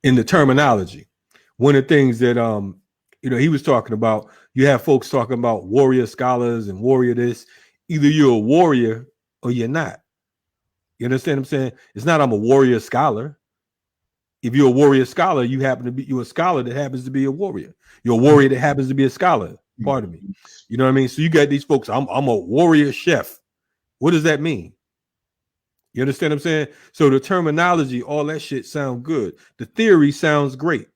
in the terminology. One of the things that you know, he was talking about, you have folks talking about warrior scholars and warrior this. Either you're a warrior or you're not. You understand what I'm saying? It's not I'm a warrior scholar. If you're a warrior scholar, you're a scholar that happens to be a warrior. You're a warrior that happens to be a scholar. Pardon me. You know what I mean? So you got these folks, I'm a warrior chef. What does that mean? You understand what I'm saying? So the terminology, all that shit sounds good. The theory sounds great.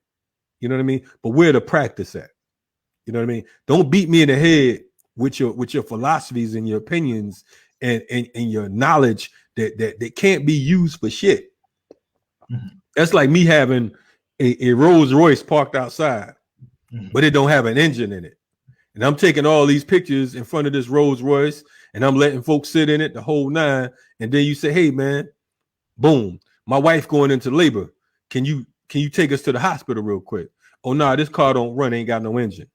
You know what I mean? But where the practice at? You know what I mean? Don't beat me in the head with your philosophies and your opinions and your knowledge that can't be used for shit. That's like me having a Rolls Royce parked outside, but it don't have an engine in it. And I'm taking all these pictures in front of this Rolls Royce, and I'm letting folks sit in it the whole nine. And then you say, hey man, boom, my wife going into labor. Can you take us to the hospital real quick? Oh no, nah, this car don't run, ain't got no engine.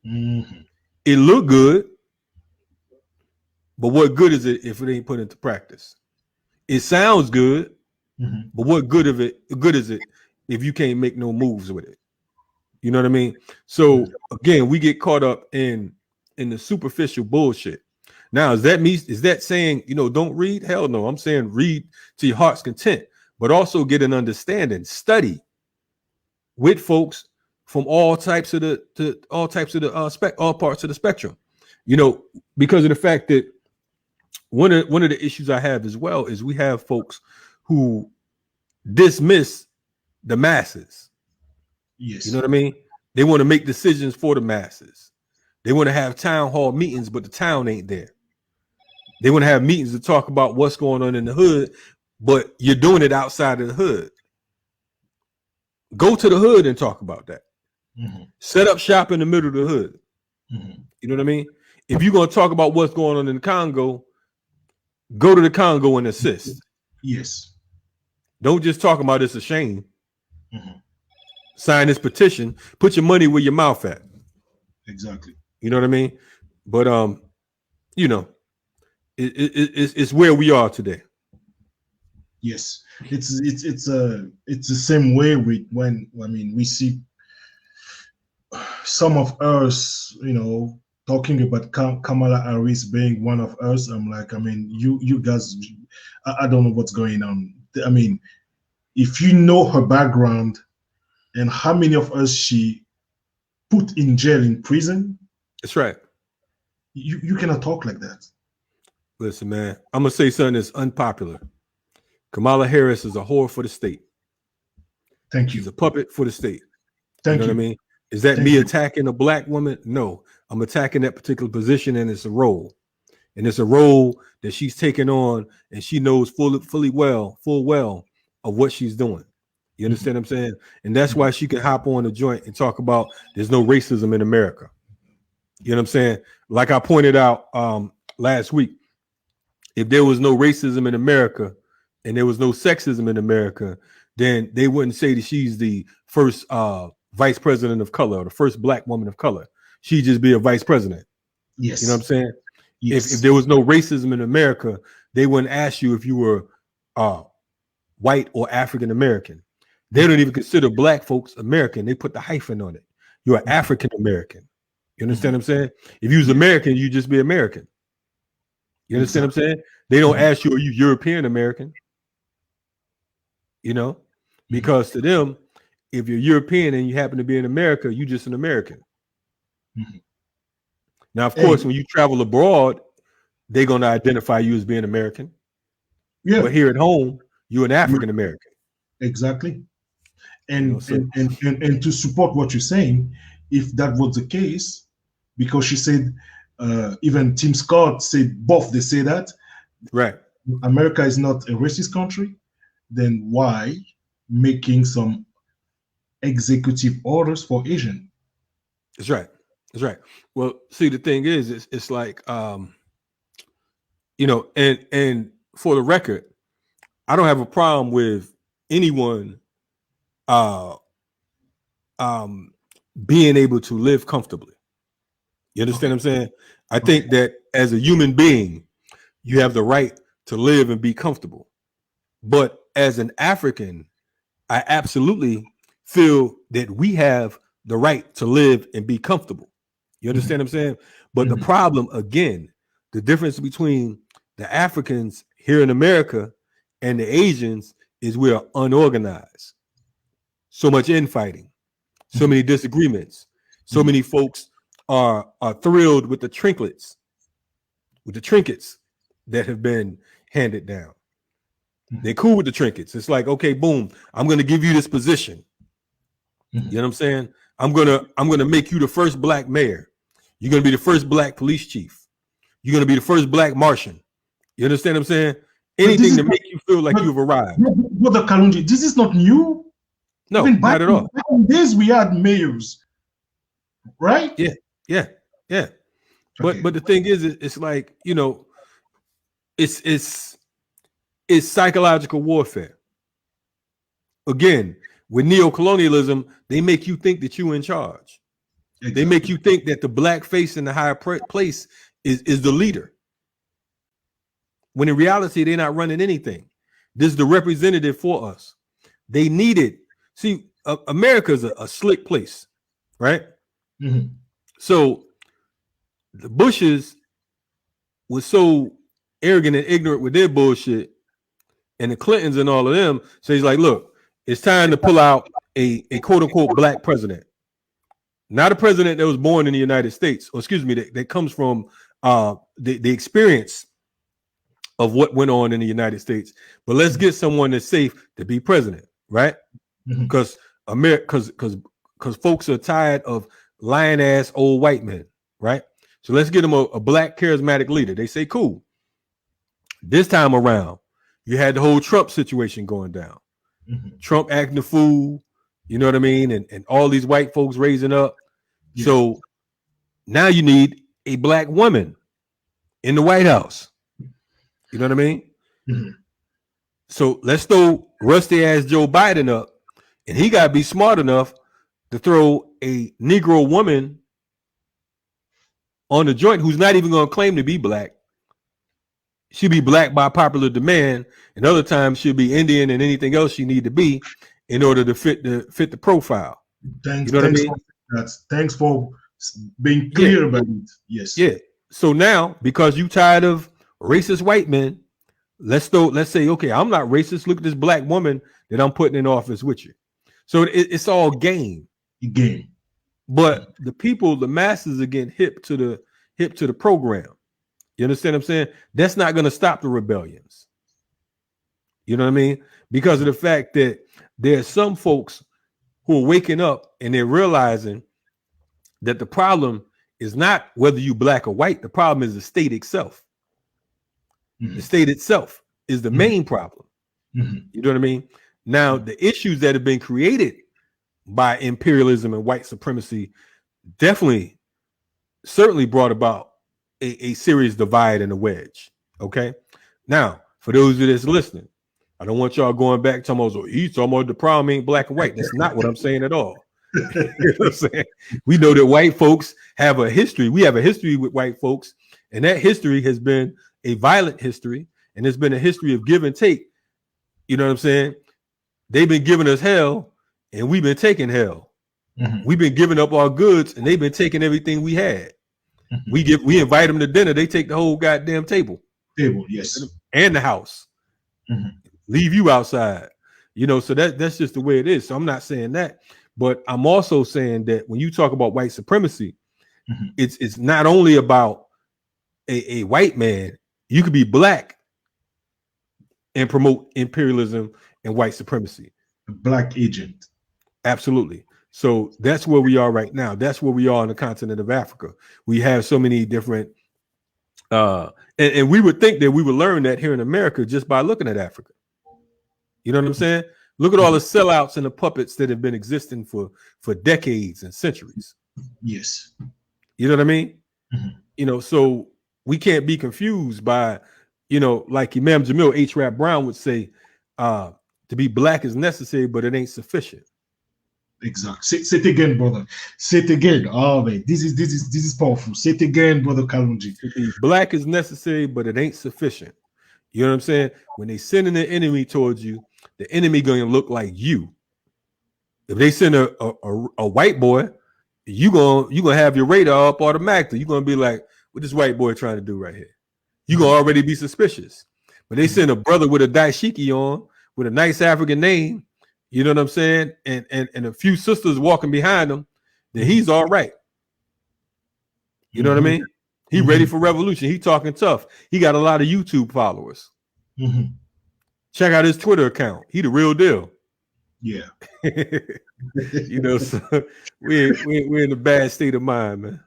It look good, but what good is it if it ain't put into practice? It sounds good, but what good is it if you can't make no moves with it? You know what I mean? So again, we get caught up in the superficial bullshit. Now, is that saying, you know, don't read? Hell no. I'm saying read to your heart's content, but also get an understanding, study with folks from all parts of the spectrum. You know, because of the fact that one of the issues I have as well is we have folks who dismiss the masses. Yes. You know what I mean? They want to make decisions for the masses. They want to have town hall meetings, but the town ain't there. They want to have meetings to talk about what's going on in the hood, but you're doing it outside of the hood. Go to the hood and talk about that. Set up shop in the middle of the hood. You know what I mean? If you're going to talk about what's going on in the Congo, go to the Congo and assist. Yes. Don't just talk about it's a shame. Sign this petition. Put your money where your mouth at. Exactly. You know what I mean? But you know, it's where we are today. Yes, it's the same way we see some of us, you know, talking about Kamala Harris being one of us. I'm like, I mean, you guys, I don't know what's going on. I mean, if you know her background and how many of us she put in jail, in prison. That's right. You cannot talk like that. Listen, man, I'm gonna say something that's unpopular. Kamala Harris is a whore for the state. Thank you. She's a puppet for the state. Thank you know you. what I mean? Is that Thank me you. attacking a black woman? No, I'm attacking that particular position, and it's a role. And it's a role that she's taking on, and she knows full well of what she's doing. You understand what I'm saying? And that's why she can hop on the joint and talk about there's no racism in America. You know what I'm saying? Like I pointed out last week, if there was no racism in America and there was no sexism in America, then they wouldn't say that she's the first vice president of color or the first black woman of color. She'd just be a vice president. Yes. You know what I'm saying? Yes. If there was no racism in America, they wouldn't ask you if you were white or African American. They don't even consider black folks American. They put the hyphen on it. You're African American. You understand what I'm saying? If you was American, you just be American. You understand what I'm saying? They don't ask you, are you European American? You know, because to them, if you're European and you happen to be in America, you just an American. Now, of course, when you travel abroad, they're going to identify you as being American. Yeah. But here at home, you're an African American. Exactly. And, and to support what you're saying, if that was the case, because she said, even Tim Scott said both, they say that, right? America is not a racist country, then why making some executive orders for Asian? That's right. That's right. Well, see, the thing is, it's like, you know, and for the record, I don't have a problem with anyone being able to live comfortably. You understand what I'm saying? I think that as a human being, you have the right to live and be comfortable. But as an African, I absolutely feel that we have the right to live and be comfortable. You understand what I'm saying? But the problem, again, the difference between the Africans here in America and the Asians is we are unorganized. So much infighting, so many disagreements, so many folks are thrilled with the trinkets that have been handed down. They're cool with the trinkets. It's like, okay, boom, I'm going to give you this position. You know what I'm saying? I'm gonna make you the first black mayor. You're gonna be the first black police chief. You're gonna be the first black Martian. You understand what I'm saying? Anything to make you feel like you've arrived. Brother Kalonji, this is not new. No, not at all. Back in days we had mayors, right? Yeah. Okay. But the thing is, it's like, you know, it's psychological warfare. Again, with neocolonialism, they make you think that you're in charge. Exactly. They make you think that the black face in the higher place is the leader. When in reality, they're not running anything. This is the representative for us. They need it. See, America's a slick place, right? So the Bushes was so arrogant and ignorant with their bullshit, and the Clintons and all of them. So he's like, look, it's time to pull out a quote unquote black president, not a president that was born in the United States, or excuse me, that comes from the experience of what went on in the United States. But let's get someone that's safe to be president, right? Because because folks are tired of lying ass old white men, right? So let's get them a black charismatic leader. They say, cool. This time around, you had the whole Trump situation going down. Trump acting a fool, you know what I mean? And all these white folks raising up. Yeah. So now you need a black woman in the White House. You know what I mean? So let's throw rusty ass Joe Biden up, and he got to be smart enough to throw a Negro woman on the joint who's not even going to claim to be black. She'll be black by popular demand, and other times she'll be Indian and anything else she need to be in order to fit the profile. Thanks, you know thanks what I mean? Thanks for being clear about it. Yes. Yeah. So now, because you tired of racist white men, let's say, okay, I'm not racist. Look at this black woman that I'm putting in office with you. So it's all game. But the people, the masses, are getting hip to the program. You understand what I'm saying? That's not going to stop the rebellions. You know what I mean? Because of the fact that there's some folks who are waking up and they're realizing that the problem is not whether you black or white. The problem is the state itself. Mm-hmm. The state itself is the main problem. Mm-hmm. You know what I mean? Now, the issues that have been created by imperialism and white supremacy certainly brought about a serious divide and a wedge. Okay. Now, for those of you that's listening, I don't want y'all going back to he's talking about the problem ain't black and white. That's not what I'm saying at all. You know what I'm saying? We know that white folks have a history. We have a history with white folks, and that history has been a violent history, and it's been a history of give and take. You know what I'm saying? They've been giving us hell, and we've been taking hell. Mm-hmm. We've been giving up our goods, and they've been taking everything we had. Mm-hmm. We invite them to dinner. They take the whole goddamn table. Yes. And the house. Mm-hmm. Leave you outside. You know, so that's just the way it is. So I'm not saying that, but I'm also saying that when you talk about white supremacy, mm-hmm. it's not only about a white man. You could be black and promote imperialism and white supremacy. A black agent. Absolutely. So that's where we are right now. That's where we are on the continent of Africa. We have so many different, and we would think that we would learn that here in America just by looking at Africa. You know what I'm saying? Look at all the sellouts and the puppets that have been existing for decades and centuries. Yes. You know what I mean? Mm-hmm. You know, so we can't be confused by, you know, like Imam Jamil H. Rap Brown would say, to be black is necessary, but it ain't sufficient. Exactly. Say it again, brother. Say it again. Oh man, this is powerful. Say it again, brother Kalonji. Black is necessary, but it ain't sufficient. You know what I'm saying? When they sending the enemy towards you, the enemy going to look like you. If they send a white boy, you gonna have your radar up automatically. You're gonna be like, what this white boy trying to do right here? You gonna already be suspicious. But they send a brother with a dashiki on, with a nice African name, you know what I'm saying? And a few sisters walking behind him, then he's all right. You know what I mean? He ready for revolution. He talking tough. He got a lot of YouTube followers. Mm-hmm. Check out his Twitter account. He the real deal. Yeah. You know, so we're in a bad state of mind, man.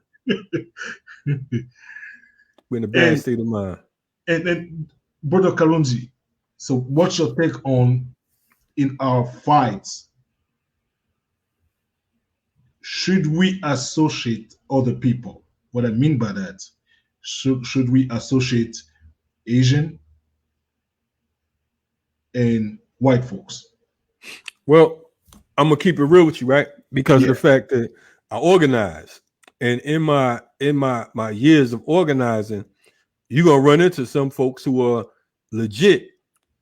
We're in a bad state of mind. And Brother Kalonji, so what's your take on in our fights? Should we associate other people? What I mean by that, should we associate Asian and white folks? Well, I'm gonna keep it real with you, right? Because of the fact that I organize, and in my years of organizing, you're gonna run into some folks who are legit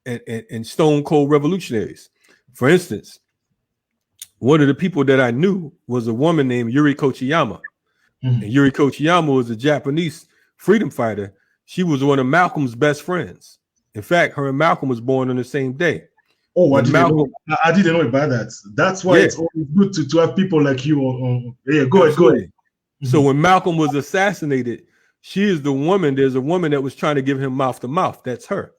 and stone cold revolutionaries. For instance, one of the people that I knew was a woman named Yuri Kochiyama. Mm-hmm. And Yuri Kochiyama was a Japanese freedom fighter. She was one of Malcolm's best friends. In fact, her and Malcolm was born on the same day. Oh, I didn't know about that. That's why it's always good to have people like you on. Yeah, go ahead. Mm-hmm. So when Malcolm was assassinated, she is the woman. There's a woman that was trying to give him mouth to mouth. That's her.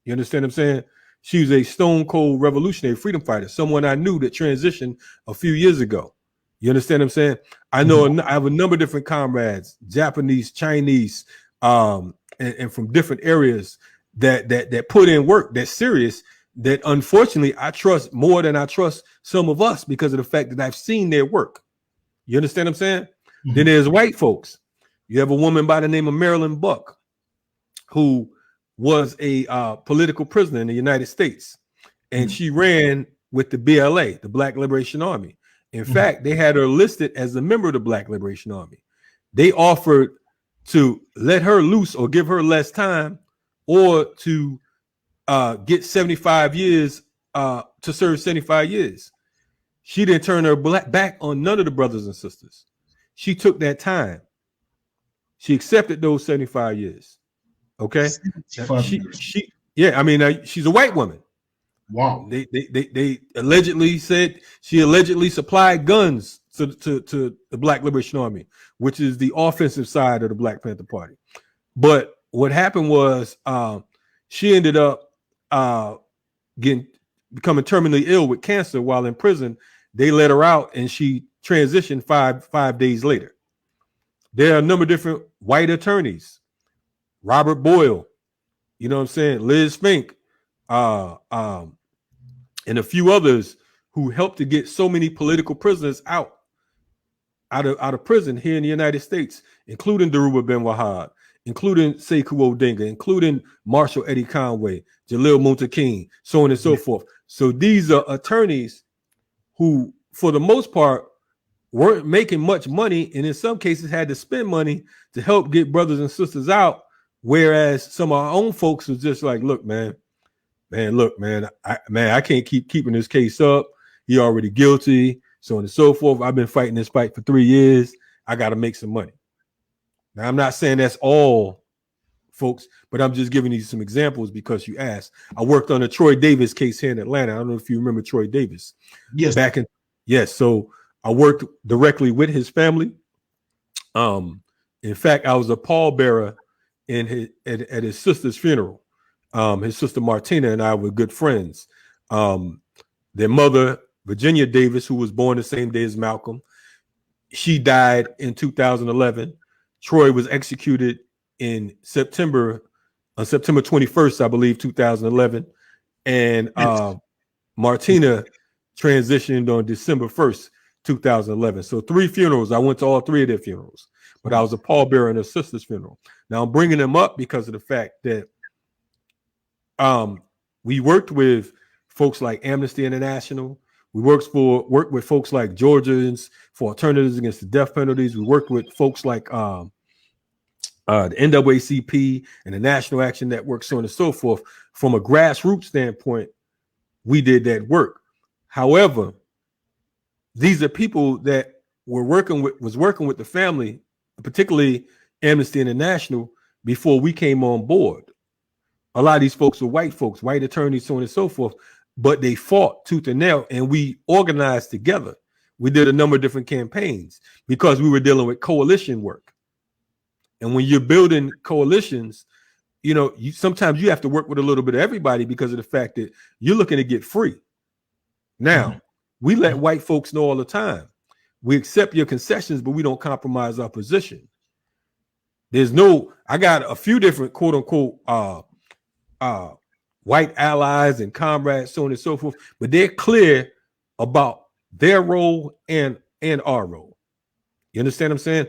You understand what I'm saying? She was a stone cold revolutionary freedom fighter, someone I knew that transitioned a few years ago. You understand what I'm saying? I know I have a number of different comrades, Japanese, Chinese, and from different areas that put in work, that's serious, that unfortunately I trust more than I trust some of us because of the fact that I've seen their work. You understand what I'm saying? Mm-hmm. Then there's white folks. You have a woman by the name of Marilyn Buck, who was a political prisoner in the United States. And she ran with the BLA, the Black Liberation Army. In fact, they had her listed as a member of the Black Liberation Army. They offered to let her loose or give her less time, or to get 75 years, to serve 75 years. She didn't turn her back on none of the brothers and sisters. She took that time. She accepted those 75 years. Okay. She's a white woman. Wow. They allegedly said she allegedly supplied guns to the Black Liberation Army, which is the offensive side of the Black Panther Party. But what happened was she ended up becoming terminally ill with cancer while in prison. They let her out and she transitioned five days later. There are a number of different white attorneys, Robert Boyle, you know what I'm saying, Liz Fink, and a few others who helped to get so many political prisoners out of prison here in the United States, including Dhoruba Ben Wahad, including Sekou Odinga, including Marshall Eddie Conway, Jalil Muntaqim, so on and so forth. So these are attorneys who, for the most part, weren't making much money, and in some cases had to spend money to help get brothers and sisters out. Whereas some of our own folks was just like, look, man, I can't keep keeping this case up. He already guilty, so on and so forth. I've been fighting this fight for 3 years. I got to make some money. Now, I'm not saying that's all, folks, but I'm just giving you some examples because you asked. I worked on a Troy Davis case here in Atlanta. I don't know if you remember Troy Davis. Yes. Yes. So I worked directly with his family. In fact, I was a pallbearer at his sister's funeral. His sister Martina and I were good friends. Their mother, Virginia Davis, who was born the same day as Malcolm, she died in 2011. Troy was executed on September 21st, I believe, 2011. And Martina transitioned on December 1st, 2011. So 3 funerals. I went to all 3 of their funerals, but I was a pallbearer in her sister's funeral. Now I'm bringing them up because of the fact that we worked with folks like Amnesty International. We worked with folks like Georgians for Alternatives Against the Death Penalties. We worked with folks like the NAACP and the National Action Network, so on and so forth. From a grassroots standpoint, we did that work. However, these are people that was working with the family, particularly Amnesty International, before we came on board. A lot of these folks were white folks, white attorneys, so on and so forth, but they fought tooth and nail, and we organized together. We did a number of different campaigns because we were dealing with coalition work. And when you're building coalitions, you know, sometimes you have to work with a little bit of everybody because of the fact that you're looking to get free. Now, we let white folks know all the time, we accept your concessions, but we don't compromise our position. I got a few different quote unquote white allies and comrades, so on and so forth, but they're clear about their role and our role. You understand what I'm saying?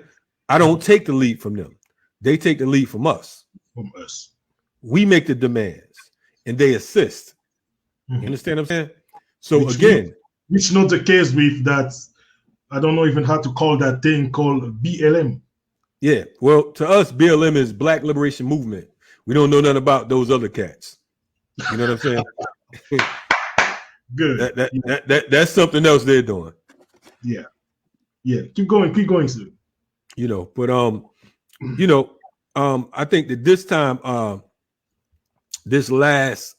I don't take the lead from them. They take the lead from us. We make the demands and they assist. You understand what I'm saying? So which not the case with that. I don't know even how to call that thing called BLM. Yeah, well, to us, BLM is Black Liberation Movement. We don't know nothing about those other cats. You know what I'm saying? Good. That's something else they're doing. Yeah. Keep going, sir. You know, but I think that this time, this last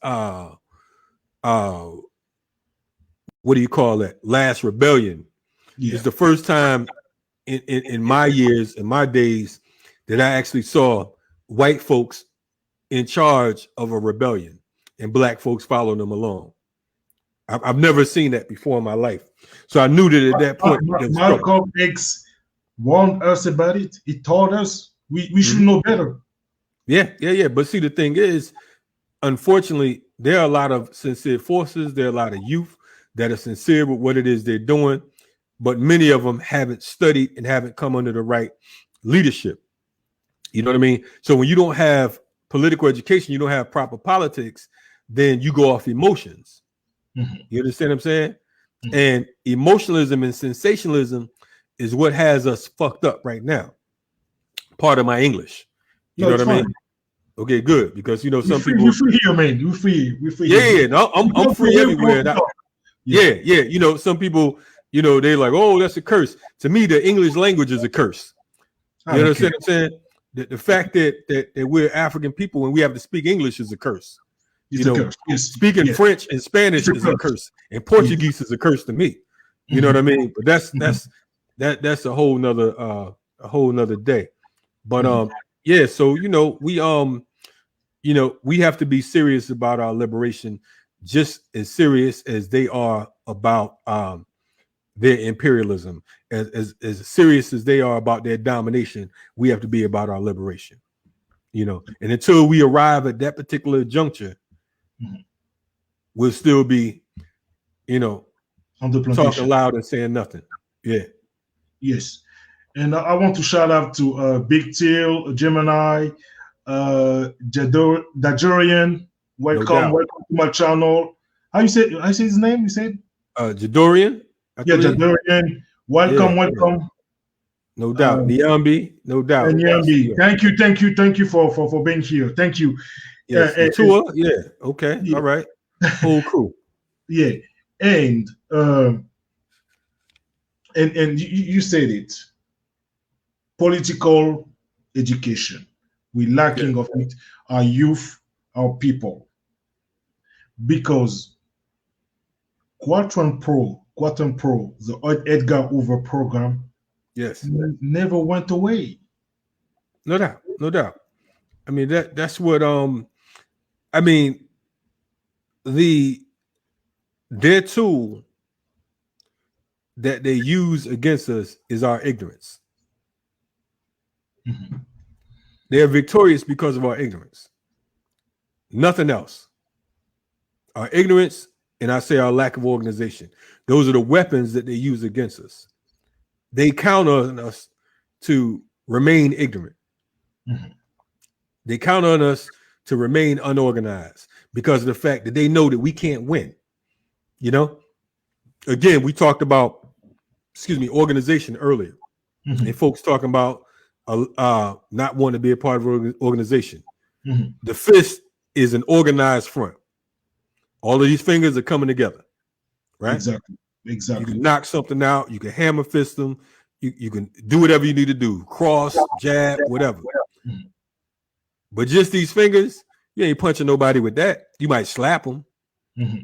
what do you call it? Last rebellion is the first time in my years, in my days, that I actually saw white folks in charge of a rebellion and black folks following them along. I've never seen that before in my life. So I knew that at that point. Malcolm X warned us about it. He told us we should know better. Yeah. But see, the thing is, unfortunately, there are a lot of sincere forces. There are a lot of youth that are sincere with what it is they're doing, but many of them haven't studied and haven't come under the right leadership. You know what I mean? So when you don't have political education, you don't have proper politics, then you go off emotions. You understand what I'm saying? And emotionalism and sensationalism is what has us fucked up right now. Part of my English. You know what I mean? Okay, good. Because some people. We're free here, man. We're free. Yeah. No, I'm free everywhere. Yeah. Some people, they're like, oh, that's a curse. To me, the English language is a curse. You understand what I'm saying? The fact that we're African people and we have to speak English is a curse. Speaking French and Spanish is a curse, and Portuguese is a curse to me. You know what I mean? But that's a whole nother day. But So you know, we have to be serious about our liberation, just as serious as they are about their imperialism, as serious as they are about their domination. We have to be about our liberation, you know. And until we arrive at that particular juncture, we'll still be, you know, on the plantation, talking loud and saying nothing. Yeah. Yes. And I want to shout out to Big Tail, Gemini, Dajorian. Welcome to my channel. How you say his name? You said Jadorian. Yeah, Jadorian. Welcome. No doubt. Niambi, no doubt. And Niambi. Thank you for being here. Thank you. Yes, yeah. Okay. Yeah. All right. Whole crew. Yeah. And you said it. Political education. We're lacking of it. Our youth, our people. Because Quatrain Pro, the Edgar Hoover program, never went away. No doubt. I mean, that's what I mean, their tool that they use against us is our ignorance. They're victorious because of our ignorance. Nothing else. Our ignorance, and I say our lack of organization. Those are the weapons that they use against us. They count on us to remain ignorant. They count on us to remain unorganized because of the fact that they know that we can't win. You know, again, we talked about, organization earlier, and folks talking about not wanting to be a part of an organization. The fist is an organized front. All of these fingers are coming together, right? Exactly. You can knock something out. You can hammer fist them. You can do whatever you need to do. Cross, jab, whatever. But just these fingers, you ain't punching nobody with that. You might slap them,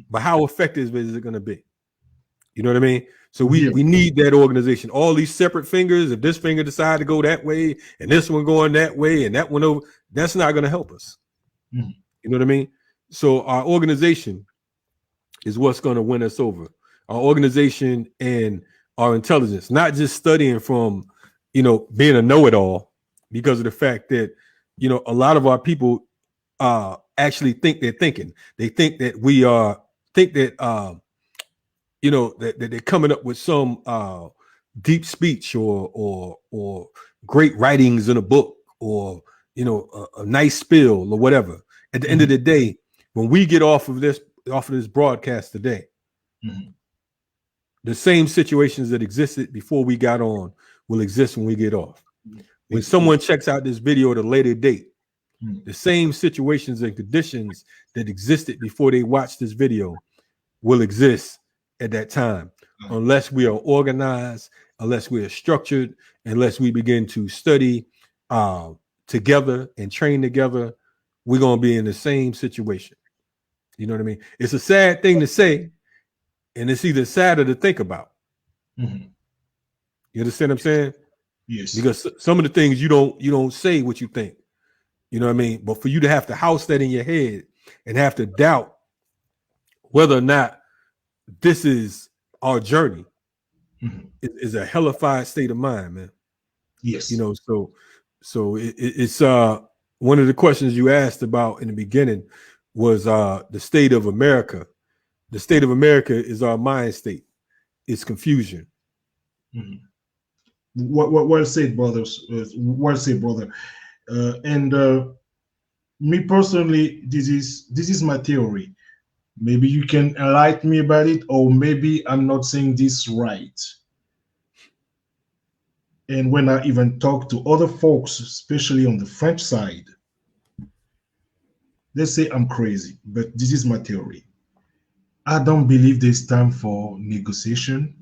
but how effective is it going to be? You know what I mean? So we need that organization. All these separate fingers, if this finger decide to go that way and this one going that way and that one over, that's not going to help us. You know what I mean? So our organization is what's going to win us over. Our organization and our intelligence, not just studying from, being a know-it-all, because of the fact that, a lot of our people actually think they're thinking. They think that that they're coming up with some deep speech or great writings in a book or, a nice spill or whatever. At the end of the day, when we get off of this broadcast today, the same situations that existed before we got on will exist when we get off. When someone checks out this video at a later date, the same situations and conditions that existed before they watched this video will exist at that time, unless we are organized, unless we are structured, unless we begin to study together and train together. We're going to be in the same situation. You know what I mean? It's a sad thing to say, and it's even sadder to think about. You understand what I'm saying? Yes. Because some of the things you don't say what you think. You know what I mean? But for you to have to house that in your head and have to doubt whether or not this is our journey is a hellified state of mind, man. Yes. So it's one of the questions you asked about in the beginning was the state of America. The state of America is our mind state. It's confusion. Well said, brothers. Well said, brother. And me personally, this is my theory. Maybe you can enlighten me about it, or maybe I'm not saying this right. And when I even talk to other folks, especially on the French side, they say I'm crazy, but this is my theory. I don't believe there's time for negotiation.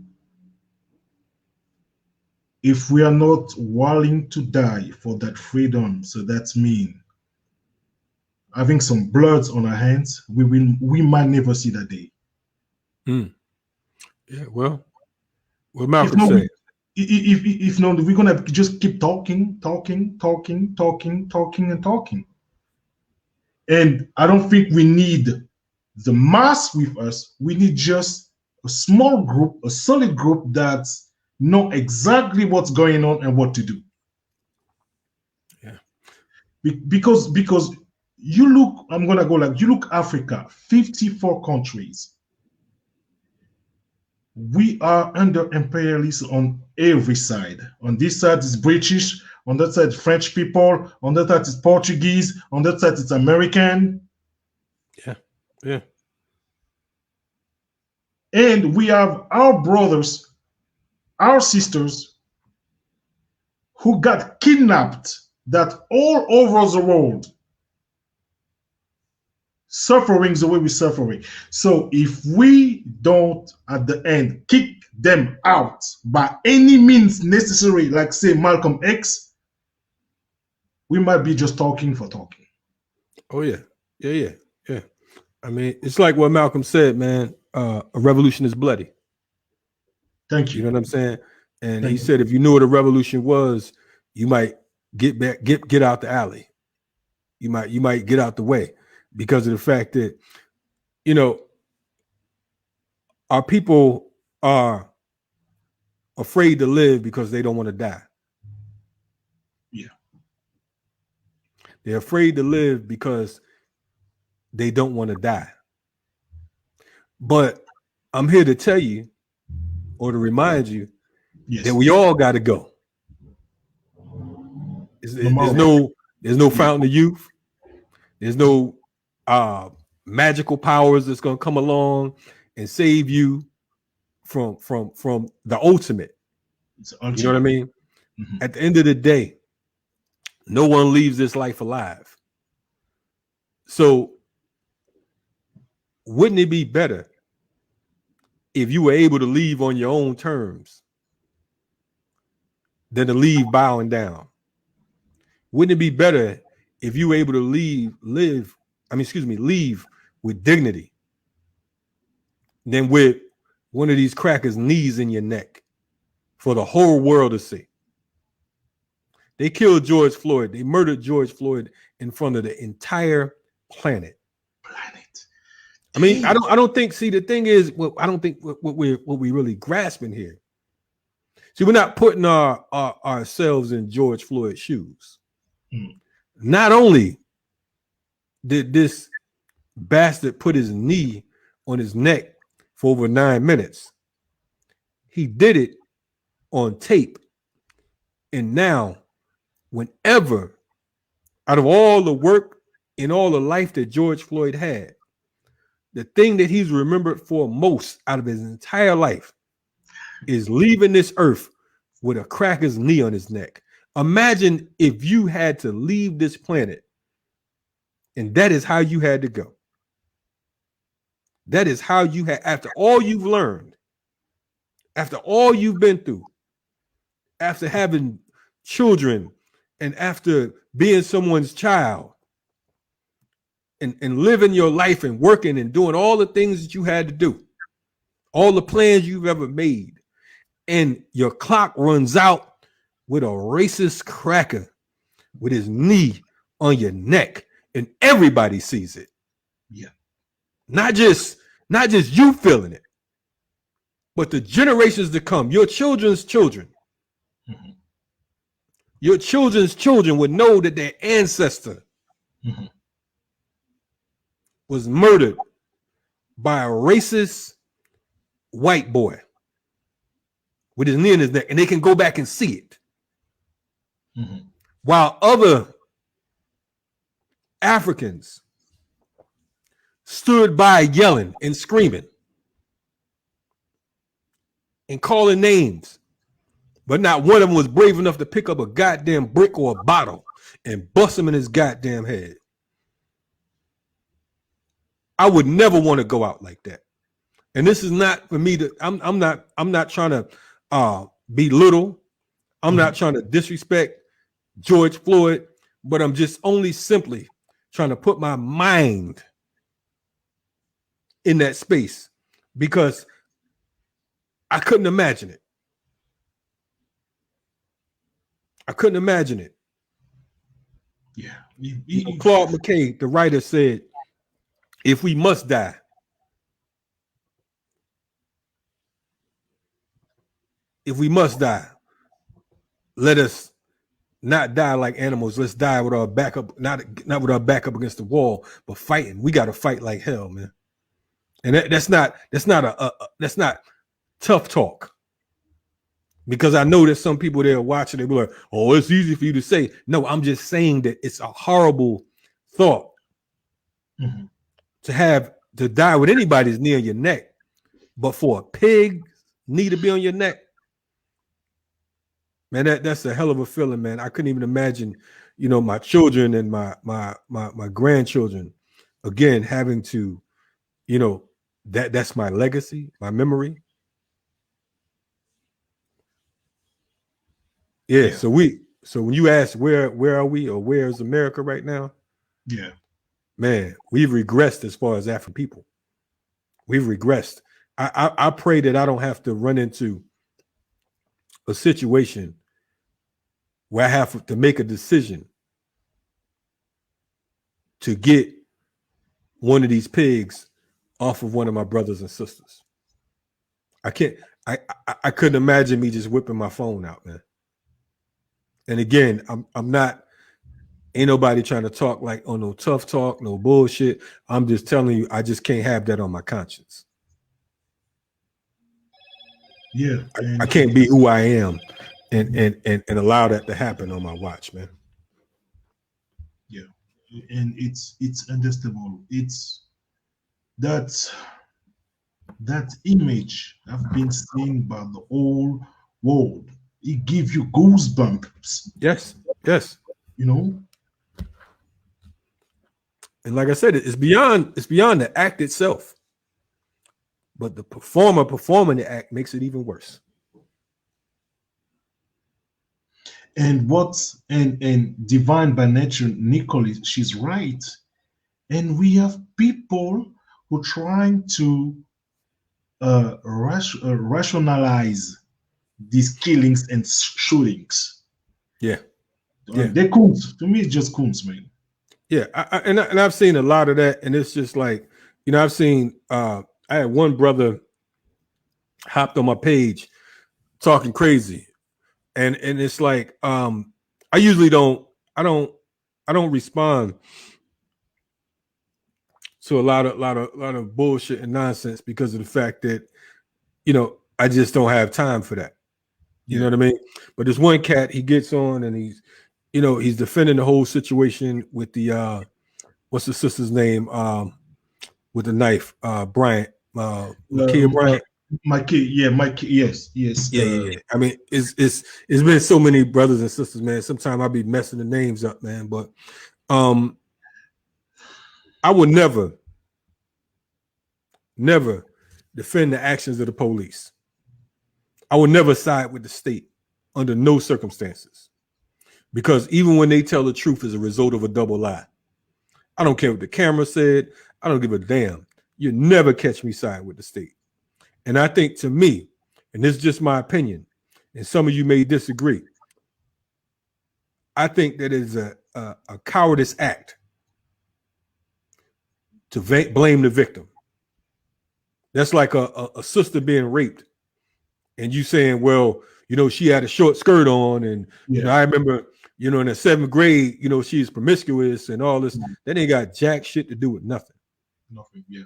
If we are not willing to die for that freedom, so that's mean having some blood on our hands, we might never see that day. Yeah, well, what Malcolm said. If not, we're gonna just keep talking. And I don't think we need the mass with us. We need just a small group, a solid group that know exactly what's going on and what to do. Yeah. Because you look, I'm gonna go like you look Africa, 54 countries. We are under imperialism on every side. On this side is British, on that side French people, on that side is Portuguese, on that side it's American. Yeah. Yeah. And we have our brothers, our sisters who got kidnapped that all over the world suffering the way we're suffering. So if we don't at the end kick them out by any means necessary, like say Malcolm X, we might be just talking for talking. Oh yeah. Yeah. I mean, it's like what Malcolm said, man. A revolution is bloody. Thank you. You know what I'm saying? And Thank he you. said, if you knew what a revolution was, you might get out the alley. You might get out the way, because of the fact that, you know, our people are afraid to live because they don't want to die. Yeah. They're afraid to live because they don't want to die. But I'm here to tell you, or to remind you, Yes. that we all got to go. There's no fountain of youth. There's no magical powers that's going to come along and save you from the ultimate. You know what I mean? Mm-hmm. At the end of the day, no one leaves this life alive. So wouldn't it be better if you were able to leave on your own terms than to leave bowing down? Wouldn't it be better if you were able to leave with dignity than with one of these crackers' knees in your neck for the whole world to see? They killed George Floyd. They murdered George Floyd in front of the entire planet. I mean, I don't think. See, the thing is, I don't think what we really grasping here. See, we're not putting ourselves in George Floyd's shoes. Mm. Not only did this bastard put his knee on his neck for over 9 minutes, he did it on tape. And now, whenever, out of all the work and all the life that George Floyd had, the thing that he's remembered for most out of his entire life is leaving this earth with a cracker's knee on his neck. Imagine if you had to leave this planet and that is how you had to go. That is how you had, after all you've learned, after all you've been through, after having children, and after being someone's child, and living your life and working and doing all the things that you had to do, all the plans you've ever made, and your clock runs out with a racist cracker with his knee on your neck, and everybody sees it. Yeah. Not just you feeling it, but the generations to come, your children's children. Mm-hmm. Your children's children would know that their ancestor Mm-hmm. was murdered by a racist white boy with his knee in his neck, and they can go back and see it. Mm-hmm. While other Africans stood by yelling and screaming and calling names, but not one of them was brave enough to pick up a goddamn brick or a bottle and bust him in his goddamn head. I would never want to go out like that. And this is not for me to, I'm not trying to belittle. I'm not trying to disrespect George Floyd, but I'm just only simply trying to put my mind in that space, because I couldn't imagine it. I couldn't imagine it. Yeah. Claude McKay, the writer, said, if we must die, let us not die like animals. Let's die with our back up, not with our back up against the wall, but fighting. We got to fight like hell, man. And that's not tough talk. Because I know there's some people there watching, they be like, oh, it's easy for you to say. No, I'm just saying that it's a horrible thought to die with anybody's knee on your neck, but for a pig knee to be on your neck, man, that's a hell of a feeling, man. I couldn't even imagine, my children and my grandchildren, again, having to, that's my legacy, my memory. Yeah. So when you ask where are we, or where is America right now? Yeah, man, we've regressed as far as African people. We've regressed. I pray that I don't have to run into a situation where I have to make a decision to get one of these pigs off of one of my brothers and sisters. I couldn't imagine me just whipping my phone out, man. And again, I'm not, ain't nobody trying to talk like, oh, no tough talk, no bullshit. I'm just telling you, I just can't have that on my conscience. Yeah. I can't be who I am and allow that to happen on my watch, man. Yeah. And it's understandable. It's that image have been seen by the whole world. It gives you goosebumps. Yes. And like I said, it's beyond the act itself. But the performer performing the act makes it even worse. And and divine by nature, Nicole, she's right. And we have people who trying to rationalize these killings and shootings. Yeah. They're coons. To me, it's just coons, man. Yeah, and I've seen a lot of that, and it's just like, I've seen. I had one brother hopped on my page talking crazy, and it's like, I usually don't respond to a lot of bullshit and nonsense because of the fact that, I just don't have time for that. You know what I mean? But there's one cat, he gets on and he's defending the whole situation with the what's the sister's name? With the knife, Bryant, Makia Bryant. Mike, yes. Yeah. I mean, it's been so many brothers and sisters, man. Sometimes I'll be messing the names up, man. But I would never defend the actions of the police. I would never side with the state under no circumstances. Because even when they tell the truth as a result of a double lie, I don't care what the camera said. I don't give a damn. You never catch me side with the state. And I think, to me, and this is just my opinion, and some of you may disagree, I think that is a cowardice act to blame the victim. That's like a sister being raped, and you saying, well, she had a short skirt on, and I remember, in the 7th grade, she's promiscuous and all this. That ain't got jack shit to do with nothing. Yeah.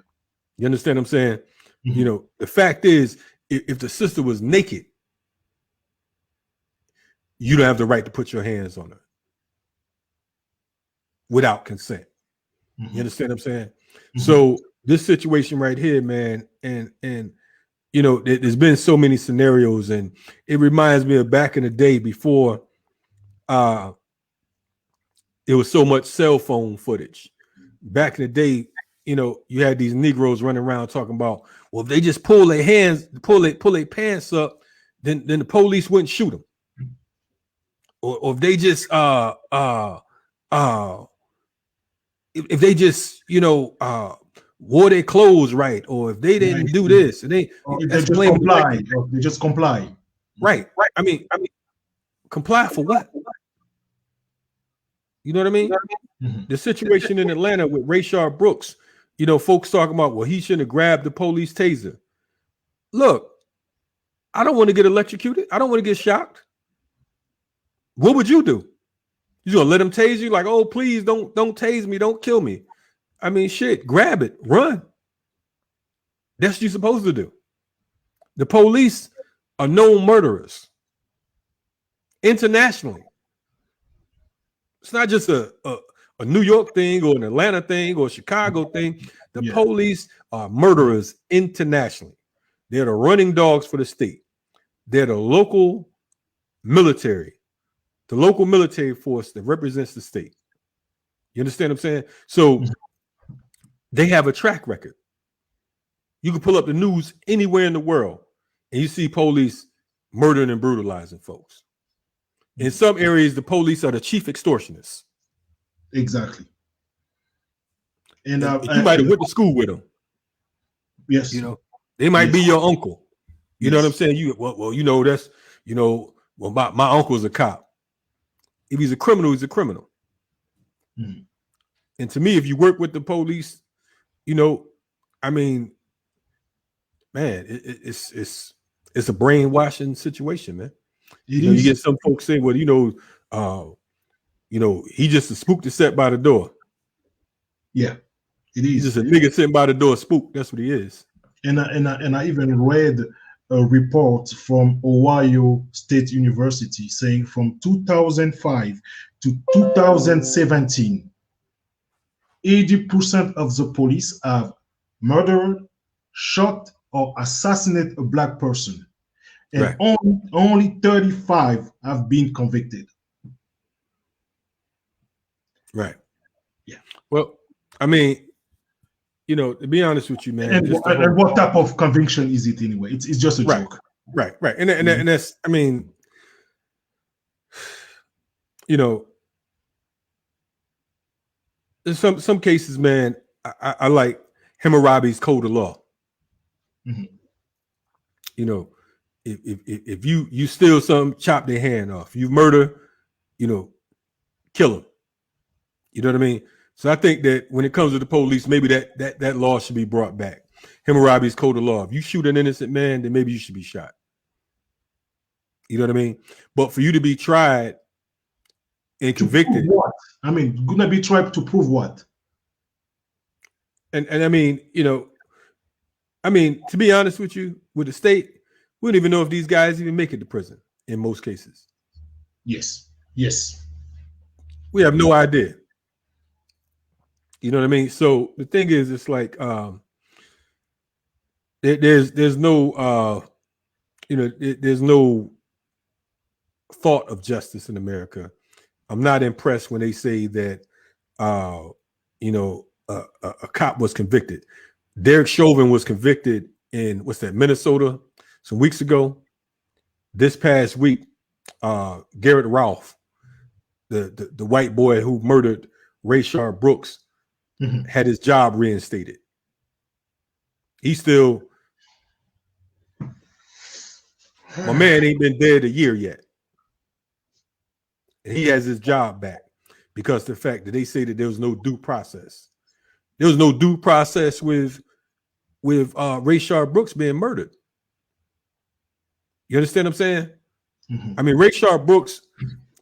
You understand what I'm saying? Mm-hmm. The fact is, if the sister was naked, you don't have the right to put your hands on her without consent. Mm-hmm. You understand what I'm saying? Mm-hmm. So this situation right here, man, and there's been so many scenarios, and it reminds me of back in the day before it was so much cell phone footage. Back in the day, you had these Negroes running around talking about, well, if they just pull their hands, pull their pants up, then the police wouldn't shoot them. Or if they just if they just wore their clothes right, or if they didn't do this, and they just comply. Right. I mean, comply for what? You know what I mean? Mhm. The situation in Atlanta with Rayshard Brooks, you know, folks talking about, well, he shouldn't have grabbed the police taser. Look, I don't want to get electrocuted. I don't want to get shocked. What would you do? You gonna let him tase you? Like, oh, please don't tase me, don't kill me. I mean, shit, grab it, run. That's what you're supposed to do. The police are known murderers internationally. It's not just a New York thing or an Atlanta thing or a Chicago thing. The police are murderers internationally. They're the running dogs for the state. They're the local military force that represents the state. You understand what I'm saying? So they have a track record. You can pull up the news anywhere in the world and you see police murdering and brutalizing folks. In some areas, the police are the chief extortionists. Exactly. And you might have went to school with them. Yes. You know, they might be your uncle. You know what I'm saying? Well, you know, that's, you know, well, my uncle's a cop. If he's a criminal, he's a criminal. Mm. And to me, if you work with the police, you know, I mean, man, it's a brainwashing situation, man. You get some folks saying, well, he just a spook to set by the door. Yeah, it is. He's just a nigga sitting by the door, spook. That's what he is. And I even read a report from Ohio State University saying from 2005 to 2017, 80% of the police have murdered, shot, or assassinated a black person. And only 35 have been convicted. Right. Yeah. Well, I mean, you know, to be honest with you, man. And what type of conviction is it anyway? It's just a joke. Right. And that's, I mean, you know, in some cases, man, I like Hammurabi's code of law. Mm-hmm. You know, if you steal something, chop their hand off. You murder, you know, kill them. You know what I mean? So I think that when it comes to the police, maybe that law should be brought back. Hammurabi's code of law. If you shoot an innocent man, then maybe you should be shot. You know what I mean? But for you to be tried and convicted, what? I mean, gonna be tried to prove what? And I mean, you know, I mean, to be honest with you, with the state, we don't even know if these guys even make it to prison in most cases. Yes. We have no idea. You know what I mean? So the thing is, it's like there's no there's no thought of justice in America. I'm not impressed when they say that a cop was convicted. Derek Chauvin was convicted in Minnesota some weeks ago. This past week, Garrett Ralph, the white boy who murdered Rayshard Brooks, had his job reinstated. He still, my man ain't been dead a year yet. And he has his job back because the fact that they say that there was no due process. There was no due process with Rayshard Brooks being murdered. You understand what I'm saying? Mm-hmm. I mean, Rayshard Brooks,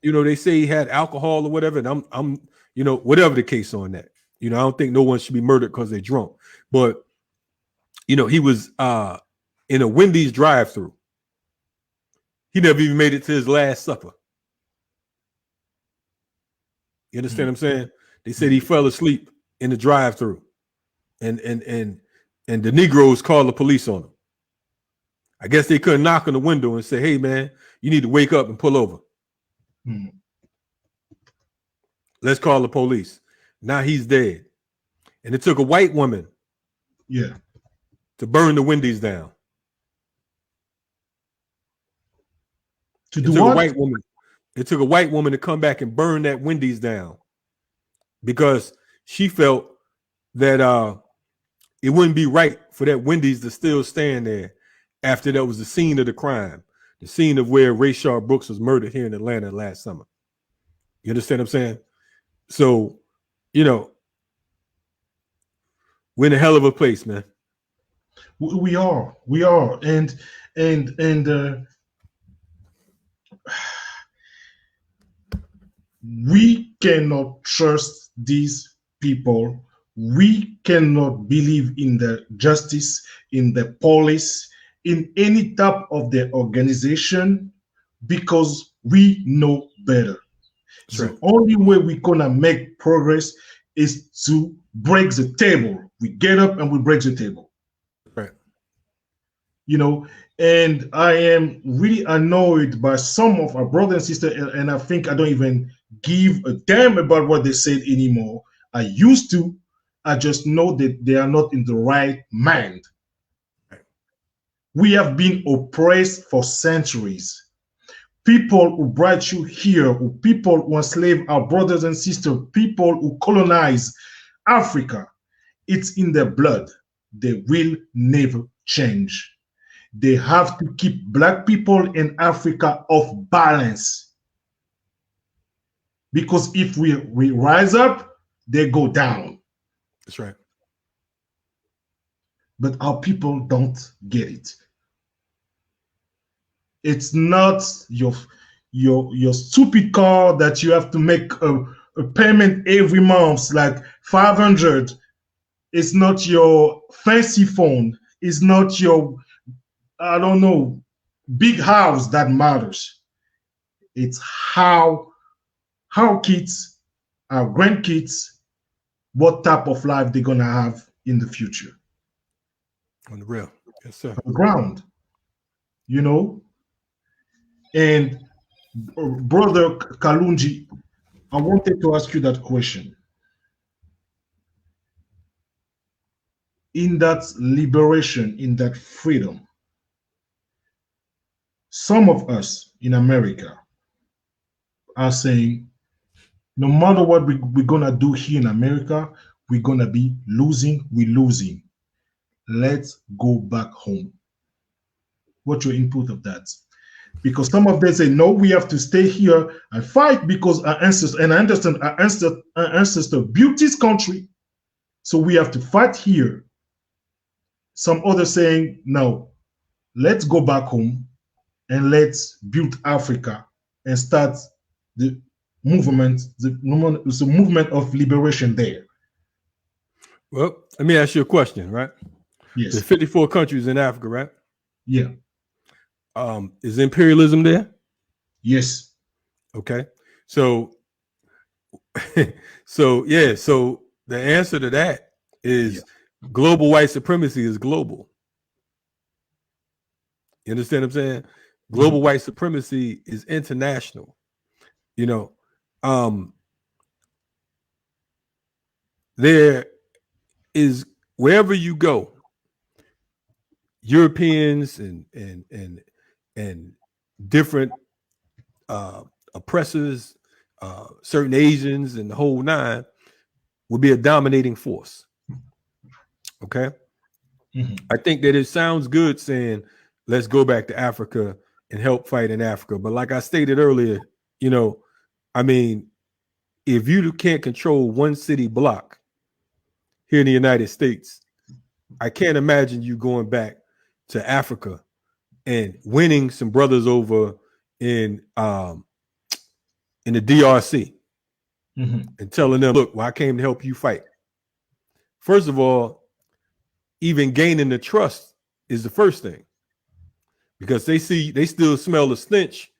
you know, they say he had alcohol or whatever, and I'm you know, whatever the case on that. You know, I don't think no one should be murdered because they're drunk. But, you know, he was in a Wendy's drive-thru. He never even made it to his last supper. You understand what I'm saying? They said he fell asleep in the drive-thru. And the Negroes called the police on him. I guess they couldn't knock on the window and say, hey, man, you need to wake up and pull over. Mm-hmm. Let's call the police. Now he's dead. And it took a white woman to burn the Wendy's down. To do what? It took a white woman to come back and burn that Wendy's down because she felt that it wouldn't be right for that Wendy's to still stand there after that was the scene of the crime, the scene of where Rayshard Brooks was murdered here in Atlanta last summer. You understand what I'm saying? So, you know, we're in a hell of a place, man. We are, and we cannot trust these people. We cannot believe in the justice, in the police, in any type of the organization, because we know better. That's The right. only way we're gonna make progress is to break the table. We get up and we break the table. Right. You know, and I am really annoyed by some of our brothers and sisters, and I think I don't even give a damn about what they said anymore. I used to. I just know that they are not in the right mind. We have been oppressed for centuries. People who brought you here, who people who enslaved our brothers and sisters, people who colonize Africa, it's in their blood. They will never change. They have to keep black people in Africa off balance. Because if we rise up, they go down. That's right. But our people don't get it. It's not your stupid car that you have to make a payment every month, like 500. It's not your fancy phone. It's not your, I don't know, big house that matters. It's how kids, our grandkids, what type of life they're gonna have in the future. On the real. Yes, sir. On the ground, you know. And brother Kalonji, I wanted to ask you that question. In that liberation, in that freedom, some of us in America are saying, no matter what we're gonna do here in America, we're gonna be losing, we're losing. Let's go back home. What's your input of that? Because some of them say, no, we have to stay here and fight because our ancestors, and I understand our ancestor built this country, so we have to fight here. Some others saying, no, let's go back home and let's build Africa and start the movement of liberation there. Well, let me ask you a question, right? Yes. There's 54 countries in Africa, right? Yeah. Is imperialism there? Yes. Okay. So, so the answer to that is global white supremacy is global. You understand what I'm saying? Global white supremacy is international. You know, there is, wherever you go, Europeans and different oppressors, certain Asians and the whole nine will be a dominating force. Okay. I think that it sounds good saying, let's go back to Africa and help fight in Africa. But like I stated earlier, you know, I mean, if you can't control one city block here in the United States, I can't imagine you going back to Africa and winning some brothers over in the DRC and telling them, look, well, I came to help you fight. First of all, even gaining the trust is the first thing, because they still smell the stench